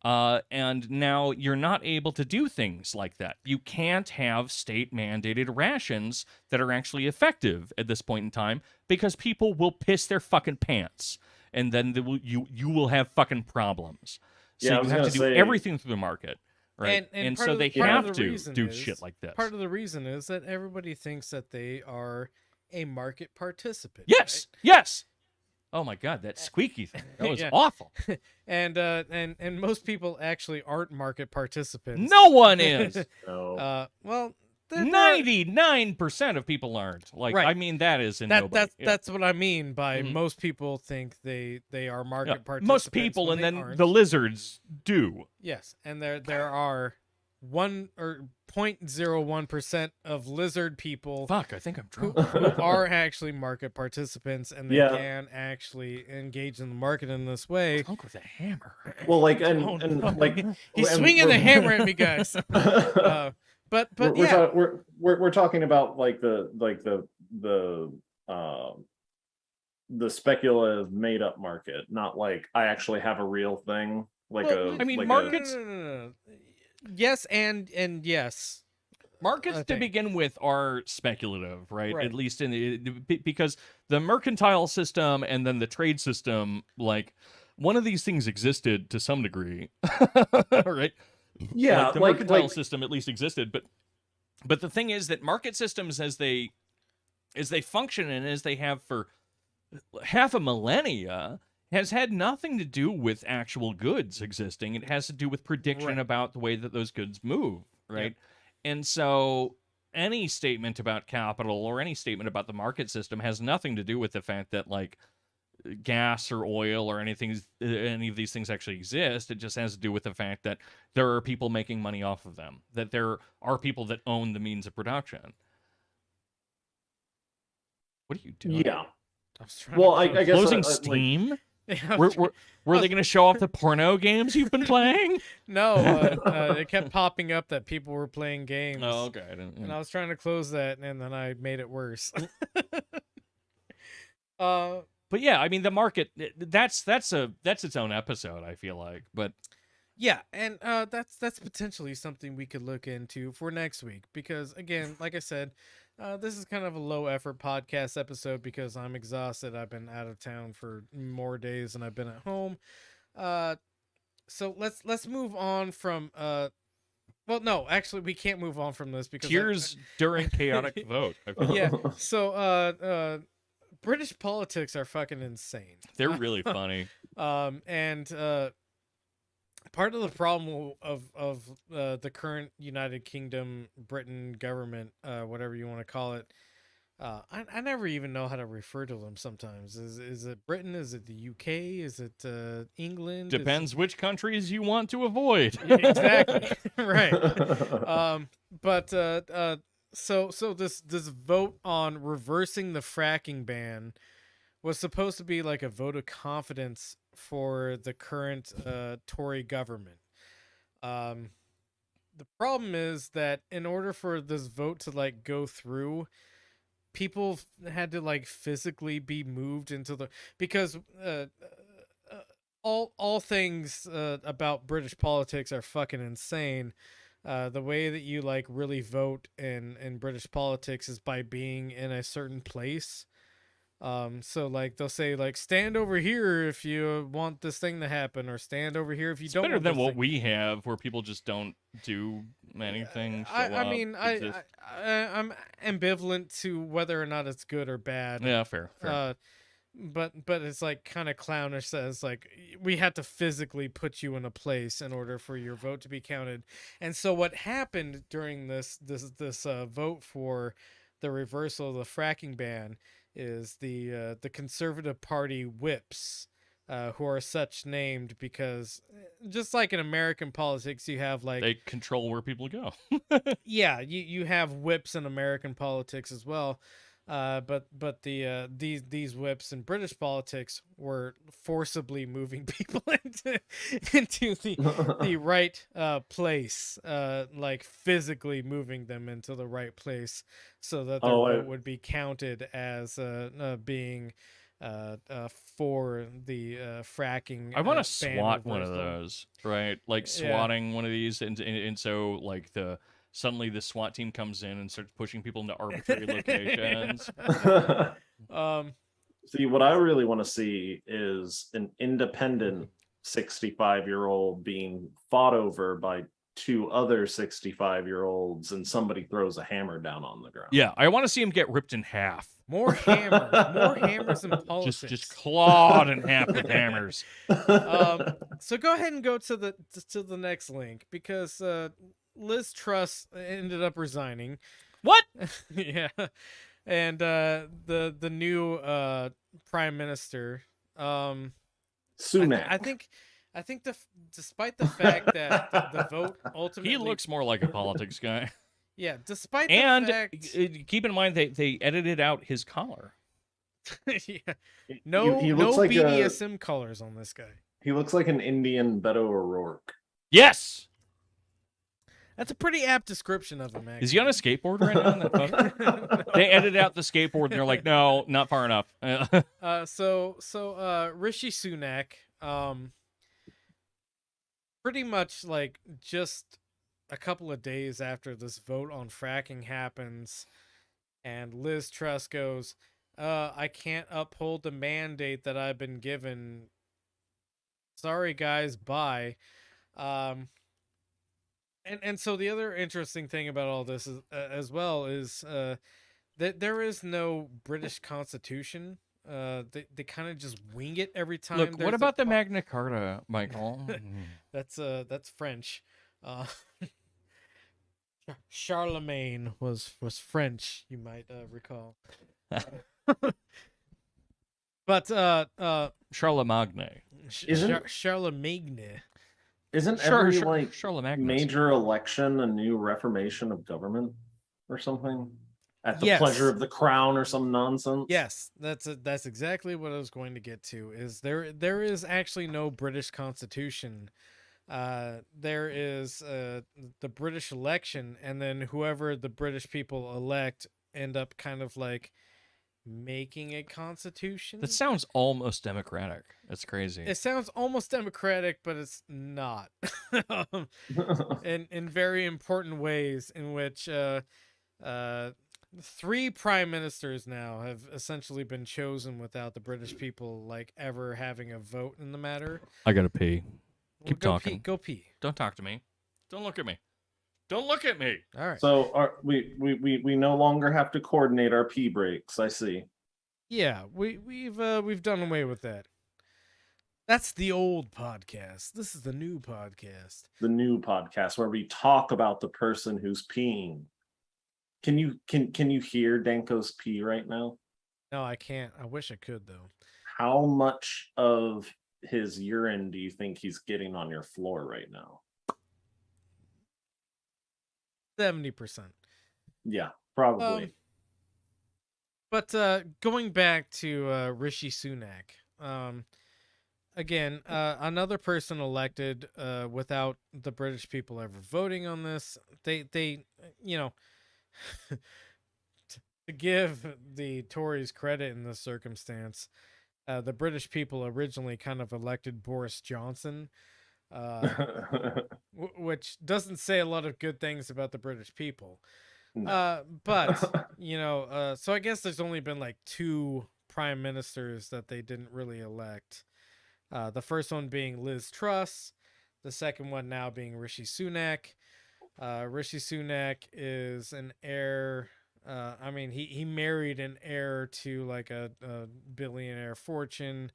And now you're not able to do things like that. You can't have state-mandated rations that are actually effective at this point in time because people will piss their fucking pants, and then you will have fucking problems. So Yeah, I you was have to gonna do say- everything through the market, right? And so they part of have the to reason do is- shit like this. Part of the reason is that everybody thinks that they are a market participant. Yes, right? yes. Oh my god, that squeaky thing. That was Yeah. awful. And most people actually aren't market participants. No one is. No. Well, there are- 99% of people aren't. Like, Right. I mean, that is in nobody. That's what I mean by Mhm. most people think they are market Yeah, participants. most people, when and they then aren't. the lizards do. Yes, and there are 1 or 0.01% of lizard people Fuck, I think I'm who, drunk. who are actually market participants, and they Yeah. can actually engage in the market in this way. Drunk with a hammer. Well, like, and Oh, and no. like He's and swinging the we're- hammer at me, guys. But we're, yeah, we're talking about like the speculative made up market, not like I actually have a real thing. Like well, I mean, like markets- no. Yes, and yes. Markets I to think. begin with are speculative, right? Right. At least in because the mercantile system and then the trade system, like one of these things existed to some degree, right? Yeah, like the like- mercantile like- system at least existed, but the thing is that market systems as they function and as they have for half a millennia has had nothing to do with actual goods existing. It has to do with prediction Right. about the way that those goods move, right? Yep. And so any statement about capital or any statement about the market system has nothing to do with the fact that like gas or oil or any of these things actually exist. It just has to do with the fact that there are people making money off of them, that there are people that own the means of production. What are you doing? yeah. I was trying Well, to I guess Closing like, Steam? Yeah, Were they going to show off the porno games you've been playing? no, it kept popping up that people were playing games. Oh, okay. I didn't, And I was trying to close that, and then I made it worse. But yeah, I mean the market. That's its own episode. I feel like, but Yeah, and that's potentially something we could look into for next week because again, like I said, this is kind of a low effort podcast episode because I'm exhausted. I've been out of town for more days than I've been at home. So let's move on from well, no, actually we can't move on from this because tears during chaotic vote. I feel like. yeah. So British politics are fucking insane. They're really funny. And part of the problem of the current United Kingdom, Britain government, whatever you want to call it, I never even know how to refer to them. Sometimes is it Britain? Is it the UK? Is it England? Depends which countries you want to avoid. Exactly. Right. So this vote on reversing the fracking ban was supposed to be like a vote of confidence for the current Tory government. The problem is that in order for this vote to like go through, people had to like physically be moved into the because all things about British politics are fucking insane. The way that you like really vote in British politics is by being in a certain place. So like they'll say like stand over here if you want this thing to happen, or stand over here if you It's don't. better want than this what thing. we have, where people just don't do anything. I mean, I'm ambivalent to whether or not it's good or bad. Yeah, fair. But it's like kind of clownish that it's like we had to physically put you in a place in order for your vote to be counted. And so what happened during this vote for the reversal of the fracking ban is the Conservative Party whips, who are such named because just like in American politics, you have like They control where people go. yeah, you have whips in American politics as well. But these whips in British politics were forcibly moving people into the right place, like physically moving them into the right place, so that their vote would be counted as being for the fracking. I want to ban swat one of reversal. those, right? Like swatting one of these, and so like suddenly the SWAT team comes in and starts pushing people into arbitrary locations. See, what I really want to see is an independent 65-year-old being fought over by two other 65-year-olds, and somebody throws a hammer down on the ground. Yeah, I want to see him get ripped in half. More hammers in politics. Just clawed in half with hammers. So go ahead and go to the next link, because Liz Truss ended up resigning. What? Yeah, and the new prime minister, Sunak. I think despite the fact that the vote ultimately, He looks more like a politics guy. yeah, despite And the fact, keep in mind they edited out his collar. yeah, no He looks like BDSM colors on this guy. he looks like an Indian Beto O'Rourke. Yes. That's a pretty apt description of him, actually. Is he on a skateboard right now in that photo? They edited out the skateboard and they're like, no, not far enough. So Rishi Sunak, pretty much like just a couple of days after this vote on fracking happens, and Liz Truss goes, I can't uphold the mandate that I've been given. Sorry, guys, bye. And so the other interesting thing about all this is, as well, is that there is no British Constitution. They kind of just wing it every time. Look, what about the Magna Carta, Michael? That's French. Charlemagne was French, you might recall. But Charlemagne. Charlemagne. Isn't every Charlemagne major election a new reformation of government or something? At the Yes. pleasure of the crown or some nonsense? Yes, that's exactly what I was going to get to. Is there is actually no British Constitution. There is the British election, and then whoever the British people elect end up kind of like making a constitution. That sounds almost democratic. That's crazy. It sounds almost democratic, but it's not. in very important ways, in which 3 prime ministers now have essentially been chosen without the British people like ever having a vote in the matter. I gotta pee. Keep talking. Go pee. Don't talk to me. Don't look at me. Don't look at me. All right. So we no longer have to coordinate our pee breaks. I see. Yeah, we've done away with that. That's the old podcast. This is the new podcast. The new podcast where we talk about the person who's peeing. Can you hear Danko's pee right now? No, I can't. I wish I could though. How much of his urine do you think he's getting on your floor right now? 70%. Yeah, probably. But going back to Rishi Sunak, again, another person elected without the British people ever voting on this. They you know, to give the Tories credit in this circumstance, the British people originally kind of elected Boris Johnson, which doesn't say a lot of good things about the British people. No. But so I guess there's only been like 2 prime ministers that they didn't really elect. The first one being Liz Truss, the second one now being Rishi Sunak. Rishi Sunak is an heir. I mean, he married an heir to like a billionaire fortune.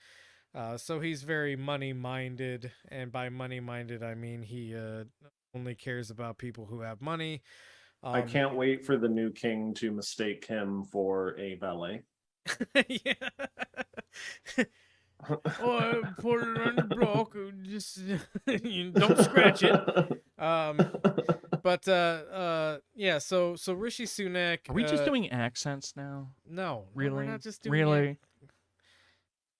So he's very money minded, and by money minded I mean he only cares about people who have money. I can't wait for the new king to mistake him for a valet. Yeah. Oh, put it on the block. Just don't scratch it. But yeah. So Rishi Sunak. Are we just doing accents now? No, Really? we're not just doing Really? it.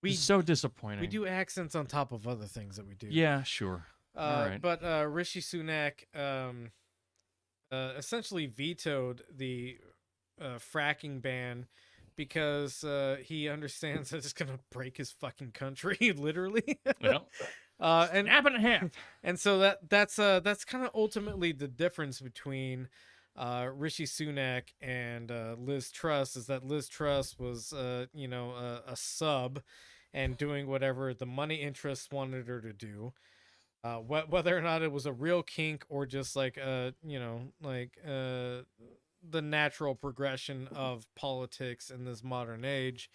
We It's so disappointing. we do accents on top of other things that we do. Yeah, sure. All right. But Rishi Sunak essentially vetoed the fracking ban because he understands that it's gonna break his fucking country, literally. Well, And snap in half. and so that's kind of ultimately the difference between Rishi Sunak and Liz Truss, is that Liz Truss was a sub and doing whatever the money interests wanted her to do. Whether or not it was a real kink or just like the natural progression of politics in this modern age.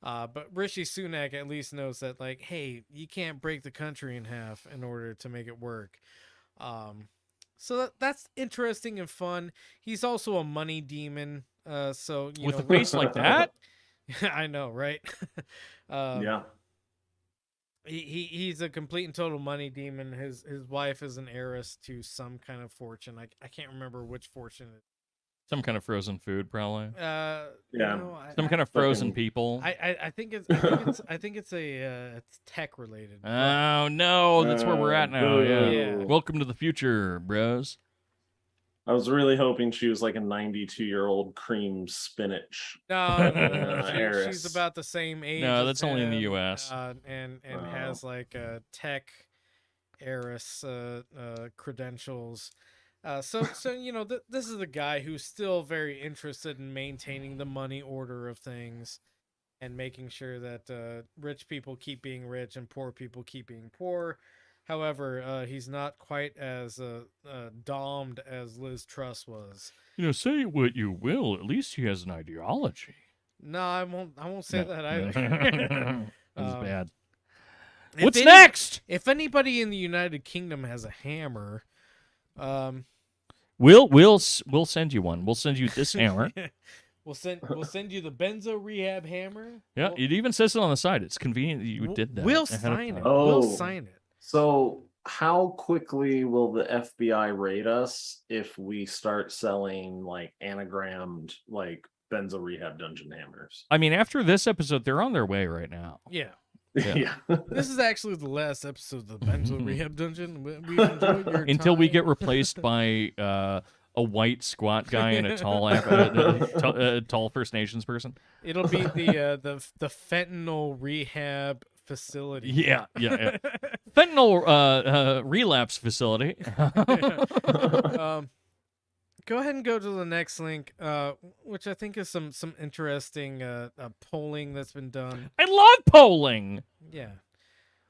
But Rishi Sunak at least knows that, like, hey, you can't break the country in half in order to make it work. So that's interesting and fun. He's also a money demon. So With a face like that? I know, right? Yeah. He's a complete and total money demon. His wife is an heiress to some kind of fortune. I can't remember which fortune. Some kind of frozen food, probably. Yeah. Some kind of frozen people. I think it's it's tech related. Oh no, that's where we're at now. Yeah. Welcome to the future, bros. I was really hoping she was like a 92-year-old cream spinach. No. She's Heiress. about the same age. No, as that's only in the him, US. And Oh. has like tech heiress credentials. So this is a guy who's still very interested in maintaining the money order of things and making sure that rich people keep being rich and poor people keep being poor. However, he's not quite as domed as Liz Truss was. Say what you will. At least he has an ideology. No, I won't say No. that either. That's bad. If What's next? If anybody in the United Kingdom has a hammer, We'll send you one. We'll send you this hammer. we'll send you the Benzo Rehab hammer. Yeah, it even says it on the side. It's convenient that you did that. We'll ahead of sign time. it. Oh. We'll sign it. So how quickly will the FBI raid us if we start selling like anagrammed like Benzo Rehab dungeon hammers? I mean, after this episode, they're on their way right now. Yeah. Yeah. This is actually the last episode of the Benzo Rehab Dungeon. We've enjoyed your Until we time. get replaced by a white squat guy and a tall tall First Nations person. It'll be the fentanyl rehab facility. Yeah. Fentanyl relapse facility. Go ahead and go to the next link, which I think is some interesting polling that's been done. I love polling. Yeah.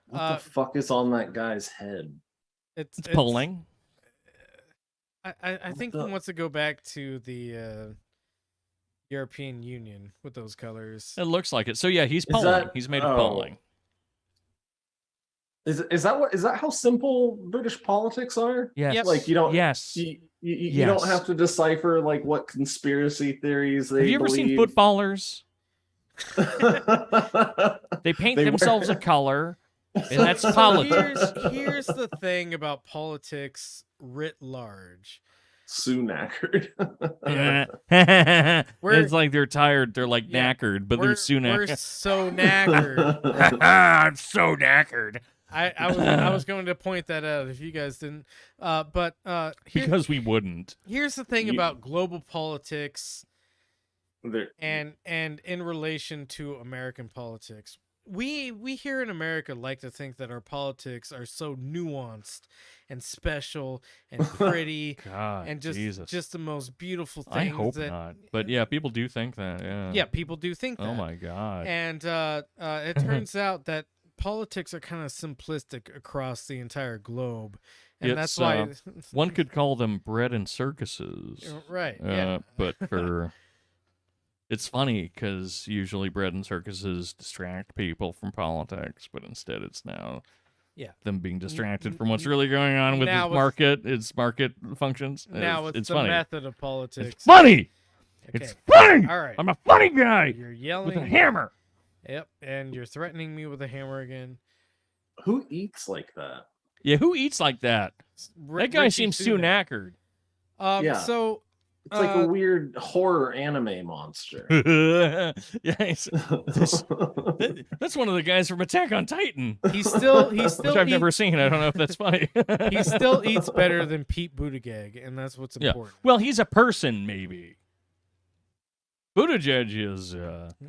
What the fuck is on that guy's head? It's polling. I think he wants to go back to the European Union with those colors. It looks like it. So yeah, he's polling. He's made of polling. Is that how simple British politics are? Yes. Yep. Like you don't. Yes. You don't have to decipher like what conspiracy theories they Have you ever seen footballers? They paint themselves a color, and that's politics. Here's the thing about politics writ large. Sunakkered. It's like they're tired. They're like knackered, but they're Sunak. We're so knackered. I'm so knackered. I was going to point that out if you guys didn't. But because we wouldn't. Here's the thing about global politics and in relation to American politics. We here in America like to think that our politics are so nuanced and special and pretty God, and just the most beautiful things. I hope not. But yeah, people do think that. Yeah, people do think that. Oh my God. And it turns out that politics are kind of simplistic across the entire globe, and that's why one could call them bread and circuses, right? Yeah, but for it's funny because usually bread and circuses distract people from politics, but instead it's now them being distracted from what's really going on with its market functions. Now it's the funny. Method of politics. It's funny. Okay. It's funny. All right, I'm a funny guy. You're yelling with a hammer. Yep, and you're threatening me with a hammer again. Who eats like that? Yeah, who eats like that? That guy seems too knackered. So it's like a weird horror anime monster. Yeah, that's one of the guys from Attack on Titan. He still which I've never seen. I don't know if that's funny. He still eats better than Pete Buttigieg, and that's what's important. Well, he's a person, maybe. Buttigieg is,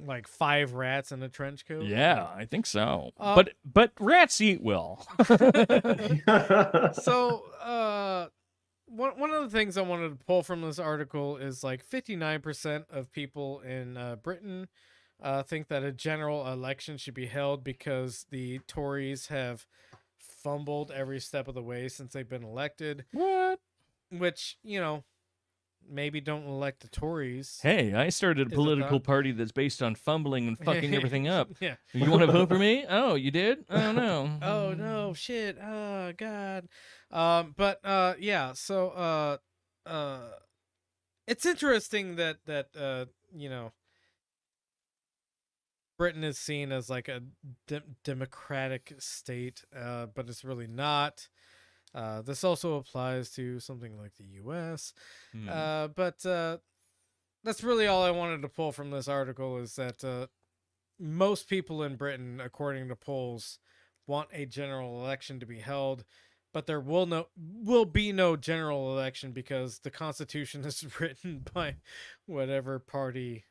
Like 5 rats in a trench coat. yeah, I think so. Uh, But rats eat well. So, one of the things I wanted to pull from this article is like 59% of people in Britain think that a general election should be held because the Tories have fumbled every step of the way since they've been elected. What? Which, maybe don't elect the Tories. Hey, I started a Is it political that? party that's based on fumbling and fucking everything up. Yeah. You want to vote for me? Oh, you did? Oh, no. Oh no, shit. Oh god. Yeah, so it's interesting that Britain is seen as like a democratic state, but it's really not. This also applies to something like the US. But that's really all I wanted to pull from this article is that most people in Britain, according to polls, want a general election to be held, but there will be no general election because the Constitution is written by whatever party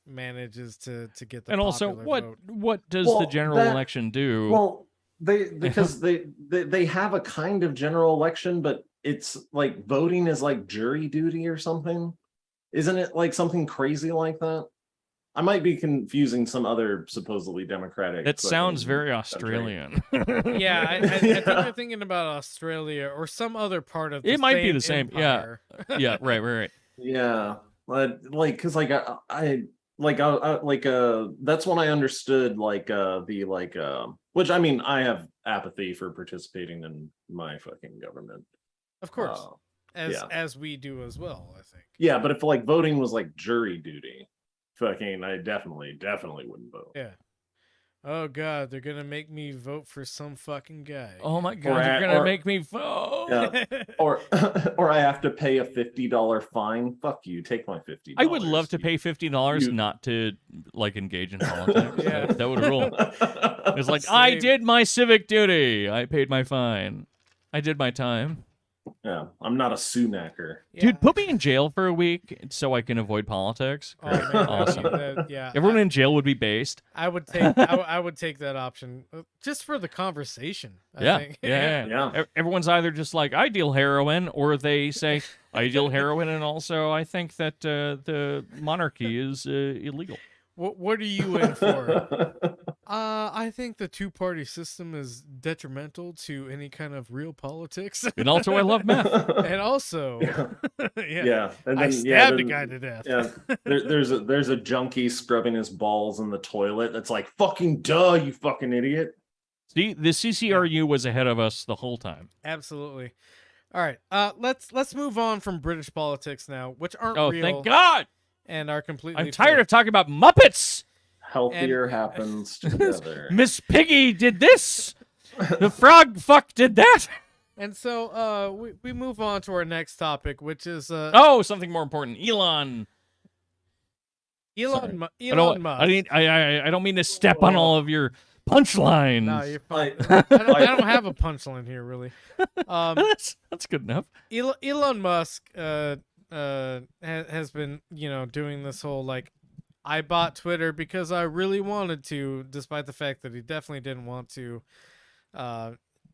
manages to get the And also, popular vote. what does Well, the general that- election do? Well, because they have a kind of general election, but it's like voting is like jury duty or something. Isn't it like something crazy like that? I might be confusing some other supposedly democratic. That sounds fucking very country. Australian. Yeah, I think you're thinking about Australia or some other part of the It might be the same, yeah. empire. Yeah, right. Yeah, but like, cause like I that's when I understood which I mean I have apathy for participating in my fucking government. Of course. Yeah. As we do as well, I think. Yeah, but if like voting was like jury duty, fucking I definitely wouldn't vote. Yeah. Oh god, they're gonna make me vote for some fucking guy. Oh my god, you're gonna make me vote. Yeah. Or I have to pay a $50 fine. Fuck you, take my $50. I would love to pay $50 not to like engage in politics. Yeah. That would rule. It's like I Same. did my civic duty. I paid my fine. I did my time. Yeah, I'm not a Sunacker. Yeah. Dude, put me in jail for a week so I can avoid politics. Oh, man, Awesome. yeah. Everyone in jail would be based. I would take I would take that option just for the conversation. I think. Yeah. Everyone's either just like I deal heroin, or they say I deal heroin, and also I think that the monarchy is illegal. What are you in for? I think the two-party system is detrimental to any kind of real politics. And also, I love meth. And also, Yeah. And I then, stabbed a guy to death. Yeah, there's a junkie scrubbing his balls in the toilet. That's like fucking duh, you fucking idiot. See, the CCRU was ahead of us the whole time. Absolutely. All right. Let's move on from British politics now, which aren't Oh, real thank God! and are completely. I'm tired of talking about Muppets. Healthier happens together. Miss Piggy did this. The frog fuck did that. And so we move on to our next topic, which is Oh, something more important. Elon. Elon Musk. I don't mean to step on all of your punchlines. No, you're fine. I- I don't have a punchline here, really. That's good enough. Elon Musk has been, doing this whole like, I bought Twitter because I really wanted to, despite the fact that he definitely didn't want to.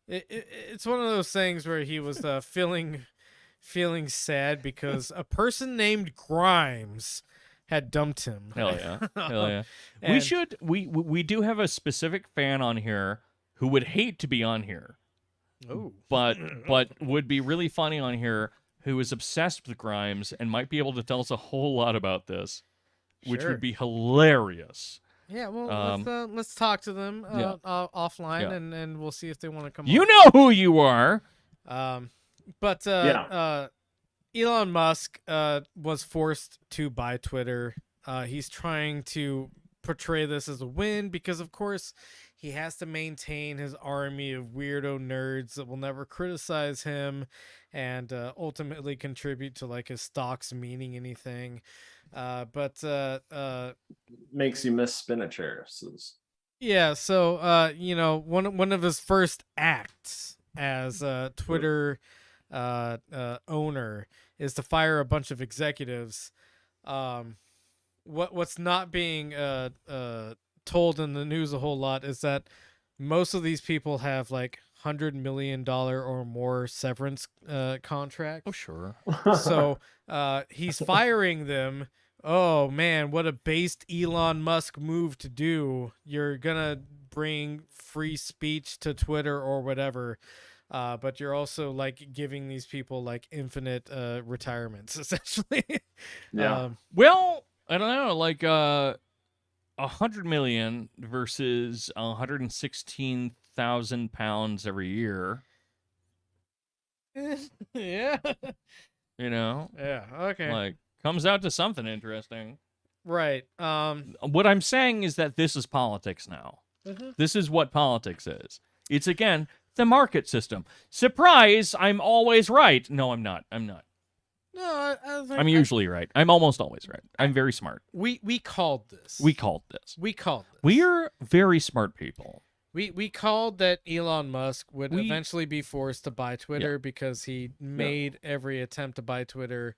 It's one of those things where he was feeling sad because a person named Grimes had dumped him. Hell yeah. Hell yeah. And- We do have a specific fan on here who would hate to be on here, Oh, but would be really funny on here, who is obsessed with Grimes and might be able to tell us a whole lot about this, which Sure. would be hilarious. yeah. Well, let's talk to them Yeah. offline, Yeah. and we'll see if they want to come. You on. know who you are. But Elon Musk was forced to buy Twitter. He's trying to portray this as a win because, of course, he has to maintain his army of weirdo nerds that will never criticize him and ultimately contribute to like his stocks meaning anything. But Makes you miss spinach heiresses. yeah, so one of his first acts as a Twitter owner is to fire a bunch of executives. what's not being told in the news a whole lot is that most of these people have like $100 million or more severance contracts. Oh, sure. So he's firing them. Oh man, what a based Elon Musk move to do. You're gonna bring free speech to Twitter or whatever. But you're also like giving these people like infinite retirements essentially. Yeah. Well, I don't know, like 100 million versus 116,000 pounds every year. Yeah. You know, Yeah. Okay. like comes out to something interesting. Right. What I'm saying is that this is politics now. Mhm. This is what politics is. It's again the market system. Surprise! I'm always right. No, I'm not. I'm not. No, I think I'm usually right. I'm almost always right. I'm very smart. we called this. We called this. We called this. We're very smart people. We called that Elon Musk would We- eventually be forced to buy Twitter because he made every attempt to buy Twitter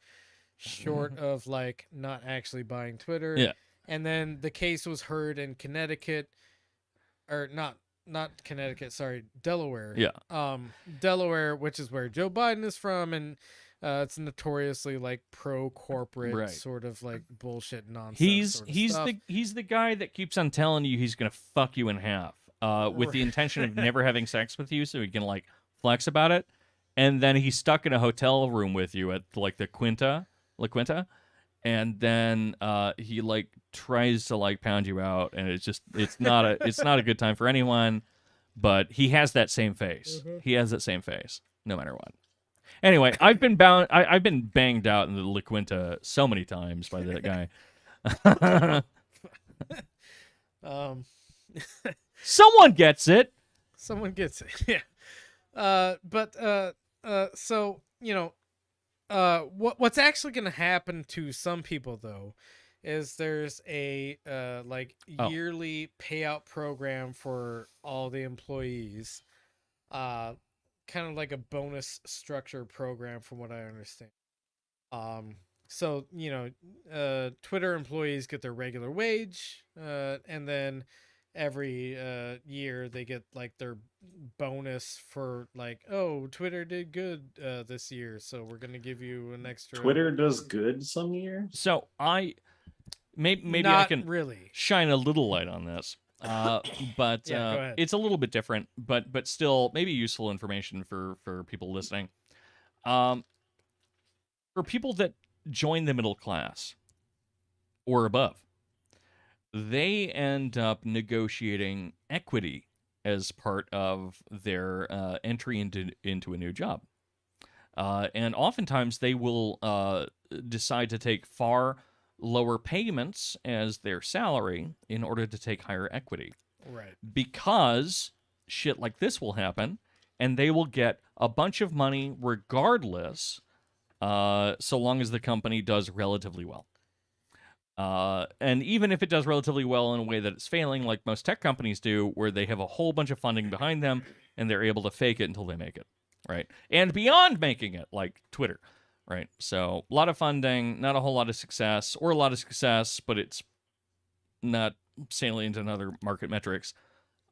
short of like not actually buying Twitter. Yeah. And then the case was heard in Connecticut, or not Connecticut, sorry, Delaware. Yeah. Delaware, which is where Joe Biden is from, and it's notoriously like pro corporate Right. sort of like bullshit nonsense. He's sort of he's stuff. the guy that keeps on telling you he's gonna fuck you in half, with the intention of never having sex with you, so he can like flex about it, and then he's stuck in a hotel room with you at like the La Quinta, and then he like tries to like pound you out, and it's not a good time for anyone, but he has that same face. He has that same face, no matter what. Anyway, I've been banged out in the La Quinta so many times by that guy. Someone gets it. Someone gets it. Yeah. So, you know, what's actually going to happen to some people though is there's a yearly payout program for all the employees. Kind of like a bonus structure program from what I understand. So, you know, Twitter employees get their regular wage, and then every year they get like their bonus for like, oh, Twitter did good this year, so we're gonna give you an extra. Twitter does good some years. So maybe Not I can really. shine a little light on this. But Yeah, go ahead. it's a little bit different, but still maybe useful information for people listening. For people that join the middle class or above, they end up negotiating equity as part of their entry into a new job. And oftentimes they will decide to take far lower payments as their salary in order to take higher equity. Right. Because shit like this will happen, and they will get a bunch of money regardless, so long as the company does relatively well. And even if it does relatively well in a way that it's failing, like most tech companies do, where they have a whole bunch of funding behind them, and they're able to fake it until they make it, right? And beyond making it, like Twitter. Right, so a lot of funding, not a whole lot of success, or a lot of success, but it's not salient in other market metrics.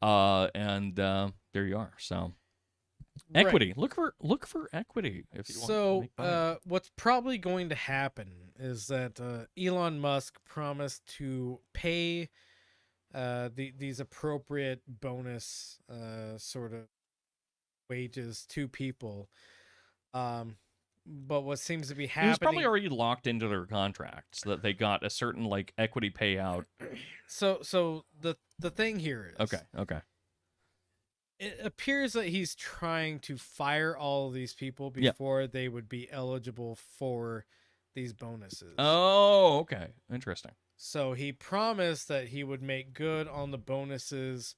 And there you are. So equity, look for equity if you want. So, to make money. what's probably going to happen is that Elon Musk promised to pay these appropriate bonus sort of wages to people. But what seems to be It happening, was probably already locked into their contracts that they got a certain like equity payout. So the thing here is, Okay. it appears that he's trying to fire all of these people before they would be eligible for these bonuses. Oh, okay. Interesting. So he promised that he would make good on the bonuses,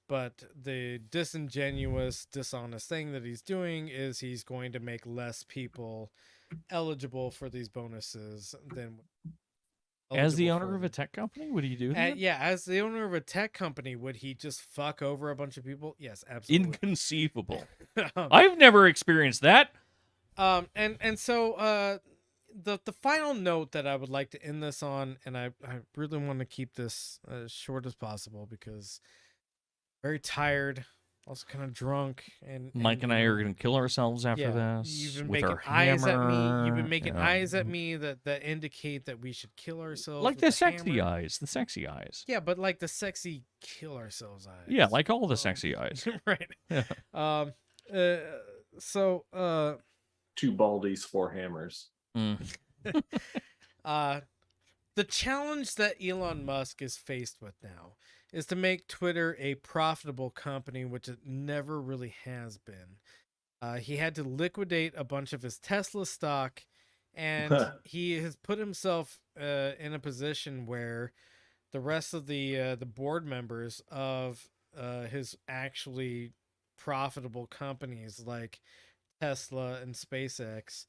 but the disingenuous, dishonest thing that he's doing is he's going to make less people eligible for these bonuses than As the eligible owner for of a them. tech company, would he do that? Yeah, as the owner of a tech company, would he just fuck over a bunch of people? Yes, absolutely. Inconceivable. I've never experienced that. And so the final note that I would like to end this on, and I really want to keep this as short as possible because very tired, also kind of drunk, and Mike and I are going to kill ourselves after this You've been with making our eyes hammer. at me. You've been making Yeah. eyes at me that indicate that we should kill ourselves. Like with the sexy hammer. eyes. The sexy eyes. Yeah, but like the sexy kill ourselves eyes. Yeah, like all the sexy eyes. Right. Yeah. So 2 baldies, 4 hammers. the challenge that Elon Musk is faced with now is to make Twitter a profitable company, which it never really has been. He had to liquidate a bunch of his Tesla stock, and he has put himself in a position where the rest of the board members of his actually profitable companies like Tesla and SpaceX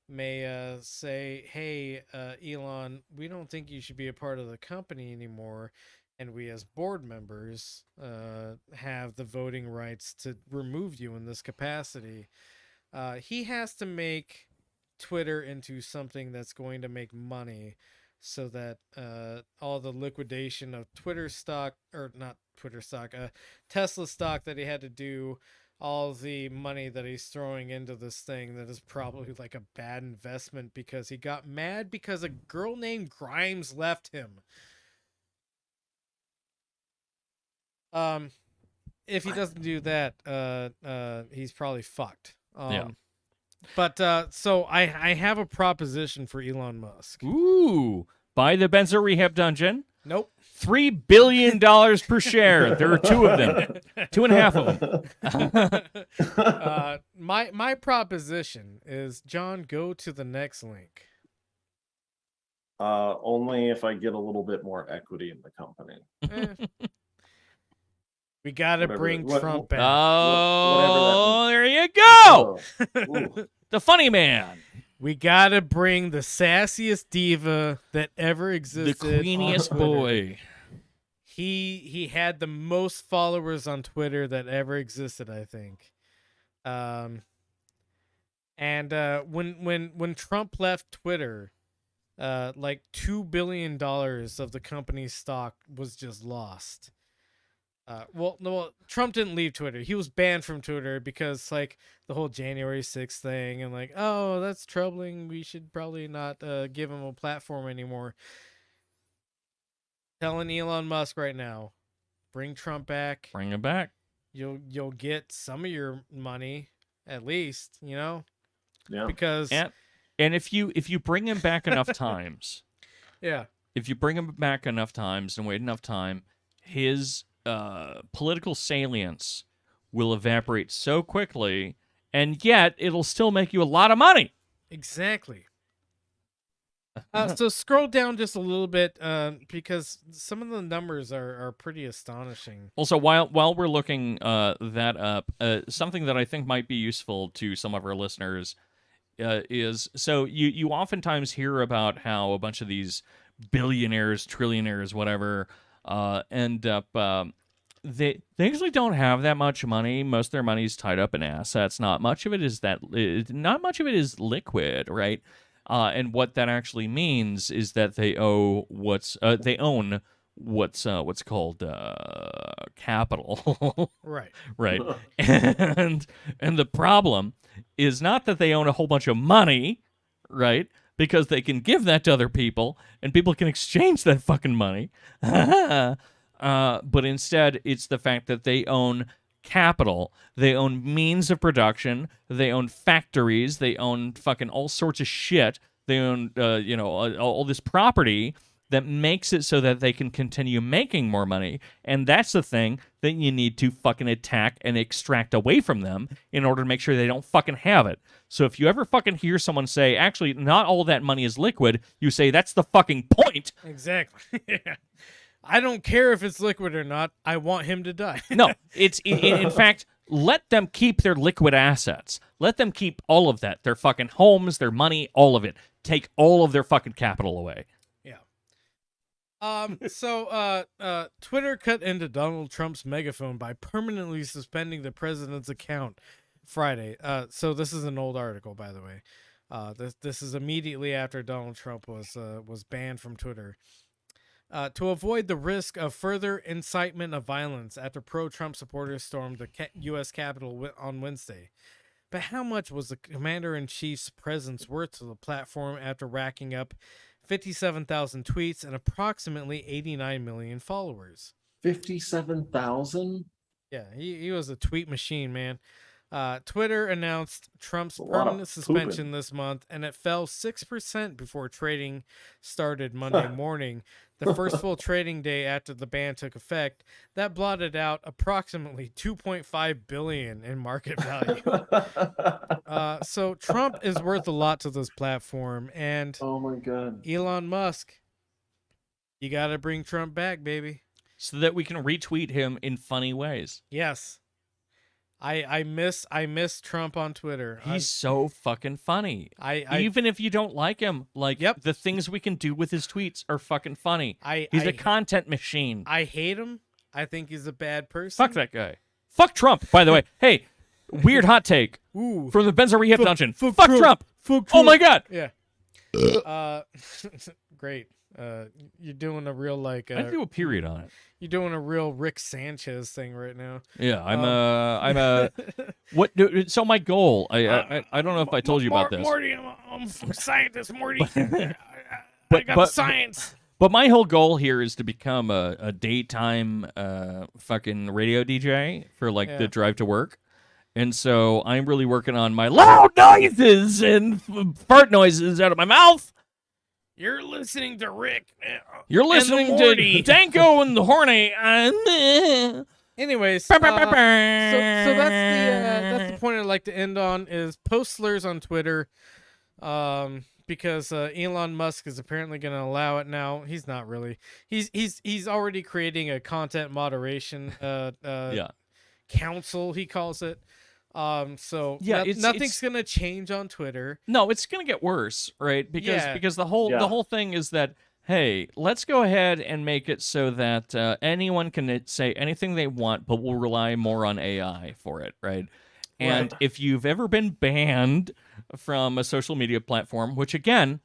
may say, hey, Elon, we don't think you should be a part of the company anymore. And we as board members have the voting rights to remove you in this capacity. He has to make Twitter into something that's going to make money so that all the liquidation of Twitter stock, or not Twitter stock, Tesla stock that he had to do, all the money that he's throwing into this thing that is probably like a bad investment because he got mad because a girl named Grimes left him. If he doesn't do that, he's probably fucked. Yeah. But so I have a proposition for Elon Musk. Ooh. Buy the Benzo Rehab Dungeon. Nope. $3 billion per share. There are 2 of them. 2.5 of them. My proposition is, John, go to the next link. Only if I get a little bit more equity in the company. We gotta bring Trump back. Oh, there you go. The funny man. We gotta bring the sassiest diva that ever existed. The queeniest on Twitter. boy. He had the most followers on Twitter that ever existed, I think. When Trump left Twitter, like $2 billion of the company's stock was just lost. Well, Trump didn't leave Twitter. He was banned from Twitter because, like, the whole January 6th thing, and like, oh, that's troubling. We should probably not give him a platform anymore. Telling Elon Musk right now, bring Trump back. Bring him back. You'll get some of your money, at least, you know. Yeah. Because and if you bring him back enough times, yeah, if you bring him back enough times and wait enough time, his political salience will evaporate so quickly, and yet it'll still make you a lot of money. Exactly. So scroll down just a little bit because some of the numbers are pretty astonishing. Also, while we're looking that up, something that I think might be useful to some of our listeners is, so you oftentimes hear about how a bunch of these billionaires, trillionaires, whatever, end up they actually don't have that much money. Most of their money is tied up in assets. Not much of it is liquid, right? And what that actually means is that they own what's called capital. Right. Right. And the problem is not that they own a whole bunch of money, right? Because they can give that to other people and people can exchange that fucking money. But instead, it's the fact that they own capital. They own means of production. They own factories. They own fucking all sorts of shit. They own, all this property that makes it so that they can continue making more money. And that's the thing that you need to fucking attack and extract away from them in order to make sure they don't fucking have it. So if you ever fucking hear someone say, actually, not all that money is liquid, you say, that's the fucking point. Exactly. Yeah. I don't care if it's liquid or not. I want him to die. No, it's in fact, let them keep their liquid assets. Let them keep all of that. Their fucking homes, their money, all of it. Take all of their fucking capital away. Yeah. So Twitter cut into Donald Trump's megaphone by permanently suspending the president's account Friday. So this is an old article, by the way. This is immediately after Donald Trump was banned from Twitter. To avoid the risk of further incitement of violence after pro-Trump supporters stormed the U.S. Capitol on Wednesday. But how much was the commander-in-chief's presence worth to the platform after racking up 57,000 tweets and approximately 89 million followers? 57,000? Yeah, he was a tweet machine, man. Twitter announced Trump's A lot of permanent suspension pooping. this month, and it fell 6% before trading started Monday morning, the first full trading day after the ban took effect. That blotted out approximately $2.5 billion in market value. So Trump is worth a lot to this platform, and Oh my God. Elon Musk, you got to bring Trump back, baby. So that we can retweet him in funny ways. Yes. I miss Trump on Twitter. He's so fucking funny. Even if you don't like him, like the things we can do with his tweets are fucking funny. He's a content machine. I hate him. I think he's a bad person. Fuck that guy. Fuck Trump, by the way. Hey, weird hot take from the Benzo Rehab Dungeon. Fuck Trump. Fuck Trump. Oh my God. Yeah. Great. You're doing a real I do a period on it. You're doing a real Rick Sanchez thing right now. Yeah, I'm a what? So my goal, I don't know if I told you about this. Morty, I'm a scientist, Morty. I got the science. But my whole goal here is to become a daytime fucking radio DJ for like the drive to work. And so I'm really working on my loud noises and fart noises out of my mouth. You're listening to Rick. You're listening to Danko and the Horny. Anyways, so that's the point I'd like to end on is post slurs on Twitter, because Elon Musk is apparently going to allow it now. He's not really. He's already creating a content moderation council, he calls it. Nothing's gonna change on Twitter. No, it's gonna get worse, right? Because the whole thing is that, hey, let's go ahead and make it so that anyone can say anything they want, but we'll rely more on AI for it, right? And if you've ever been banned from a social media platform, which again,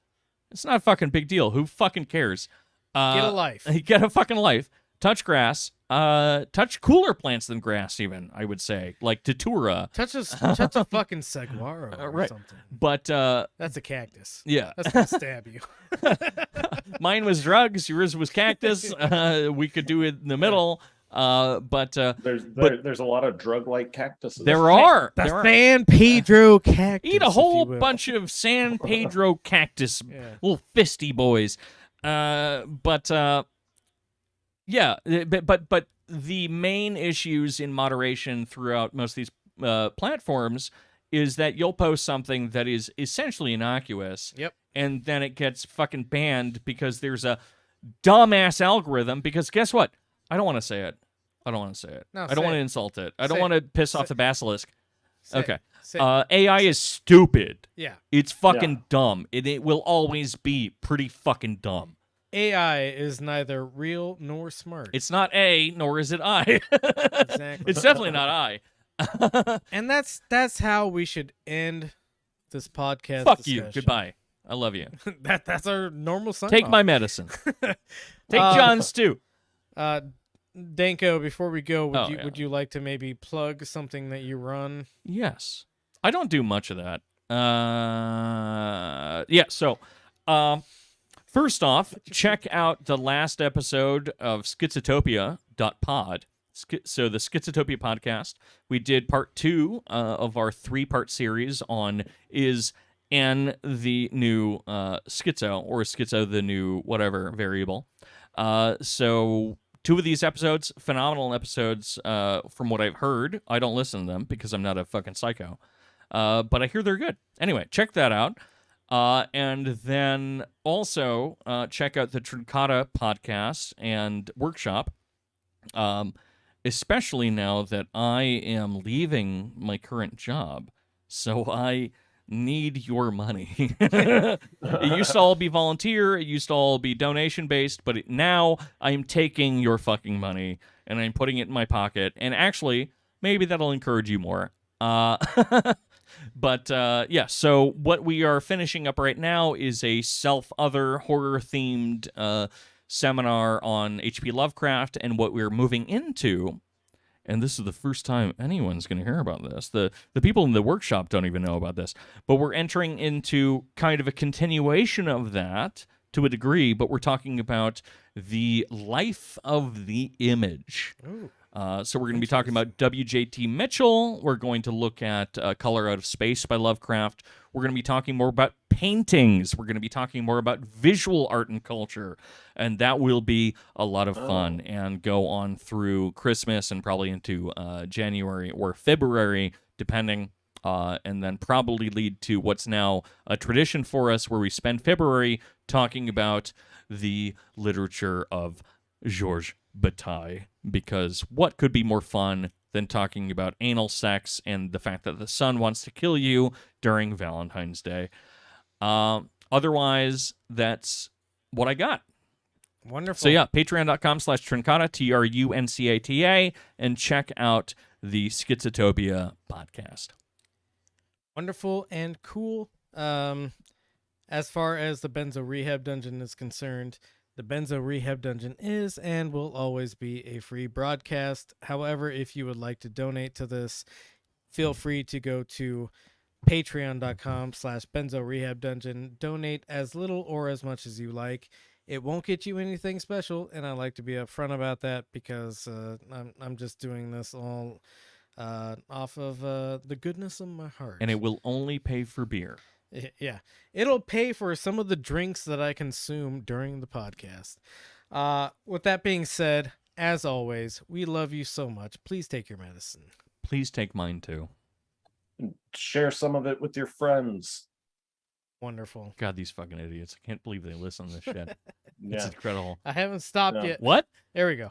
it's not a fucking big deal. Who fucking cares? Get a life. Get a fucking life. Touch grass. Touch cooler plants than grass, even, I would say, like Datura. Touch a fucking saguaro or something. But that's a cactus. Yeah, that's gonna stab you. Mine was drugs. Yours was cactus. We could do it in the middle. But there's a lot of drug-like cactuses. There are. The San Pedro cactus. Eat a whole bunch of San Pedro cactus, little fisty boys. Yeah, but the main issues in moderation throughout most of these platforms is that you'll post something that is essentially innocuous, and then it gets fucking banned because there's a dumbass algorithm. Because guess what? I don't want to say it. I don't want to say it. No, I don't want to insult it. I don't want to piss off the basilisk. Okay. Say AI is stupid. Yeah. It's fucking dumb. It will always be pretty fucking dumb. AI is neither real nor smart. It's not A, nor is it I. Exactly. It's definitely not I. And that's how we should end this podcast. Fuck discussion. you. Goodbye. I love you. That's our normal sign. Take my medicine. Take John's too. Danko, before we go, would you like to maybe plug something that you run? Yes. I don't do much of that. First off, check out the last episode of Schizotopia.pod. So the Schizotopia podcast, we did part 2 of our 3-part series on is N the new schizo, or schizo the new whatever variable. So 2 of these episodes, phenomenal episodes from what I've heard. I don't listen to them because I'm not a fucking psycho. But I hear they're good. Anyway, check that out. And then also check out the Trincata podcast and workshop, especially now that I am leaving my current job. So I need your money. It used to all be volunteer. It used to all be donation-based. But now I'm taking your fucking money and I'm putting it in my pocket. And actually, maybe that'll encourage you more. But yeah, so what we are finishing up right now is a self-other horror-themed seminar on H.P. Lovecraft, and what we're moving into, and this is the first time anyone's going to hear about this. The people in the workshop don't even know about this, but we're entering into kind of a continuation of that to a degree, but we're talking about the life of the image. Ooh. So we're going to be talking about W.J.T. Mitchell. We're going to look at Color Out of Space by Lovecraft. We're going to be talking more about paintings. We're going to be talking more about visual art and culture. And that will be a lot of fun and go on through Christmas and probably into January or February, depending, and then probably lead to what's now a tradition for us where we spend February talking about the literature of Georges Bataille, because what could be more fun than talking about anal sex and the fact that the sun wants to kill you during Valentine's Day? Otherwise, that's what I got. Wonderful. So yeah, patreon.com/Truncata, TRUNCATA, and check out the Schizotopia podcast. Wonderful and cool. As far as the Benzo Rehab Dungeon is concerned, the Benzo Rehab Dungeon is and will always be a free broadcast. However, if you would like to donate to this, feel free to go to patreon.com/Benzo Rehab Dungeon. Donate as little or as much as you like. It won't get you anything special, and I like to be upfront about that because I'm just doing this all off of the goodness of my heart. And it will only pay for beer. Yeah, it'll pay for some of the drinks that I consume during the podcast. With that being said, as always, we love you so much. Please take your medicine. Please take mine too. Share some of it with your friends. Wonderful. God, these fucking idiots. I can't believe they listen to this shit. It's Yeah. incredible. I haven't stopped No. yet. What? There we go.